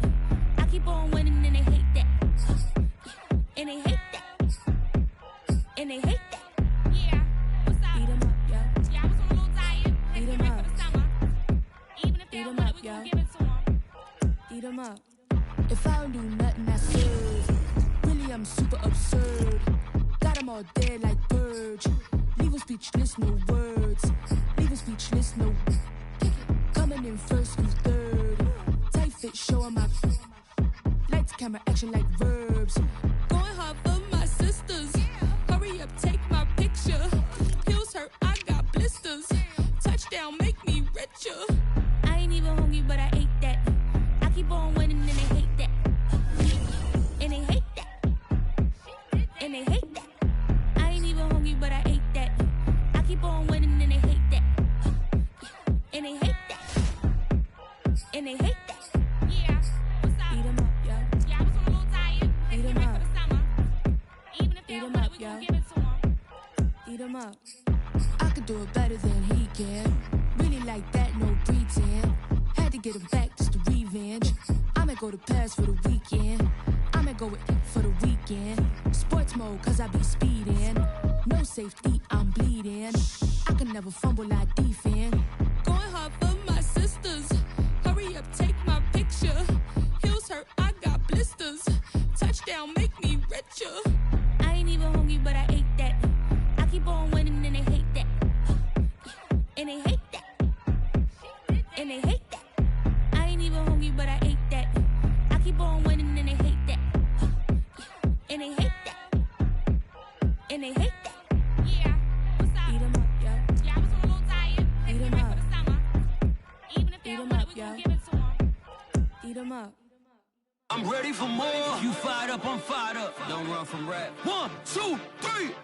I keep on winning and they hate that. And they hate that. And they hate that. Yeah. What's up? Eat 'em up, yo. Yeah, I was on a little diet. Eat 'em up. For the summer. Even if they don't want it, we gon' give it to 'em. Eat 'em up. If I don't do nothing, I serve. Really, I'm super absurd. Got them all dead like birds. Leave them speechless, no words. Leave them speechless, no. Coming in first and third. Tight fit, showing my. Lights, camera, action like verbs. Going hard for my sisters. Hurry up, take my picture. Heels hurt, I got blisters. Touchdown, make me richer. I ain't even hungry, but I ate that. I keep on winning and they hate that. And they hate that. And they hate that. But I ate that. I keep on winning and they hate that. And they hate that. And they hate that. Yeah. What's up? Eat 'em up, yo. Yeah, I was on a little diet. Eat 'em up. For the summer. Even if they don't want it, we gon' give it to 'em. Eat 'em up. I could do it better than he can. Really like that, no pretend. Had to get him back just to revenge. I'ma go to Paris for the weekend. I'ma go with for the weekend. Sports mode, cause I be speeding. No safety, I'm bleeding. I can never fumble, I defend. Going hard for my sisters. Hurry up, take my picture. Heels hurt, I got blisters. Touchdown, make me richer. I ain't even hungry, but I ate that. I keep on winning and they hate that. And they hate that. And they hate that. I ain't even hungry, but I ate that. I keep on winning and they hate that. And they hate that. And they hate that. Yeah. What's up? Eat 'em up, yo. Yeah, I was on a little diet. Eat 'em up. For the summer. Even if they don't want it, we gon' give it to 'em. Eat 'em up.
I'm ready for more. You fired up, I'm fired up. Don't run from rap. 1, 2, 3.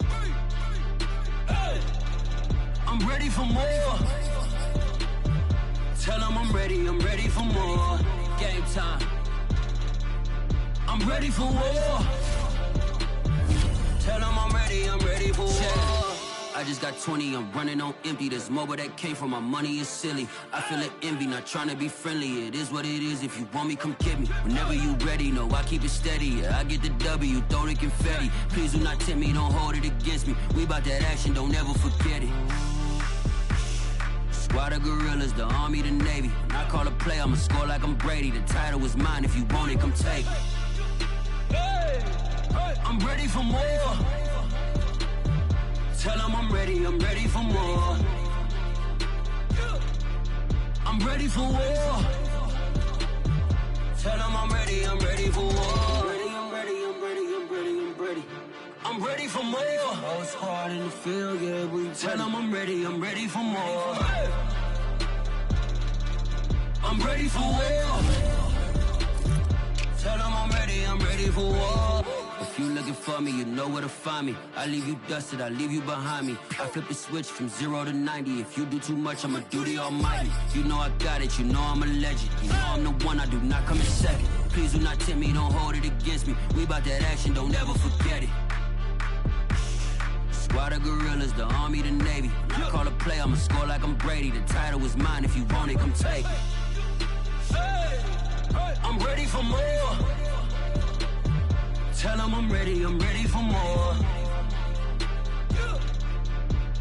Hey. I'm ready for more. Tell them I'm ready for more. Game time. I'm ready for war. Tell them I'm ready for war. I just got 20, I'm running on empty. This mobile that came from my money is silly. I feel it envy, not trying to be friendly. It is what it is, if you want me, come get me. Whenever you ready, no, I keep it steady. Yeah, I get the W, throw the confetti. Please do not tempt me, don't hold it against me. We bout that action, don't ever forget it. Squad of gorillas, the army, the navy. When I call a play, I'ma score like I'm Brady. The title is mine, if you want it, come take it. I'm ready for more. Tell them I'm ready for more. I'm ready for war. Tell them I'm ready for war. I'm ready for more. Whole squad in the field, yeah, we tell them I'm ready for more. I'm ready for war. Tell them I'm ready for war. If you looking for me, you know where to find me. I leave you dusted, I leave you behind me. I flip the switch from 0 to 90. If you do too much, I'ma do the almighty. You know I got it, you know I'm a legend. You know I'm the one, I do not come in second. Please do not tempt me, don't hold it against me. We bout that action, don't ever forget it. Squad of gorillas, the army, the navy. When I call a play, I'ma score like I'm Brady. The title is mine, if you want it, come take it. I'm ready for more. Tell them I'm ready for more.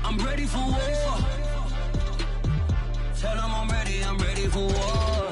I'm ready for war. Tell them I'm ready for war.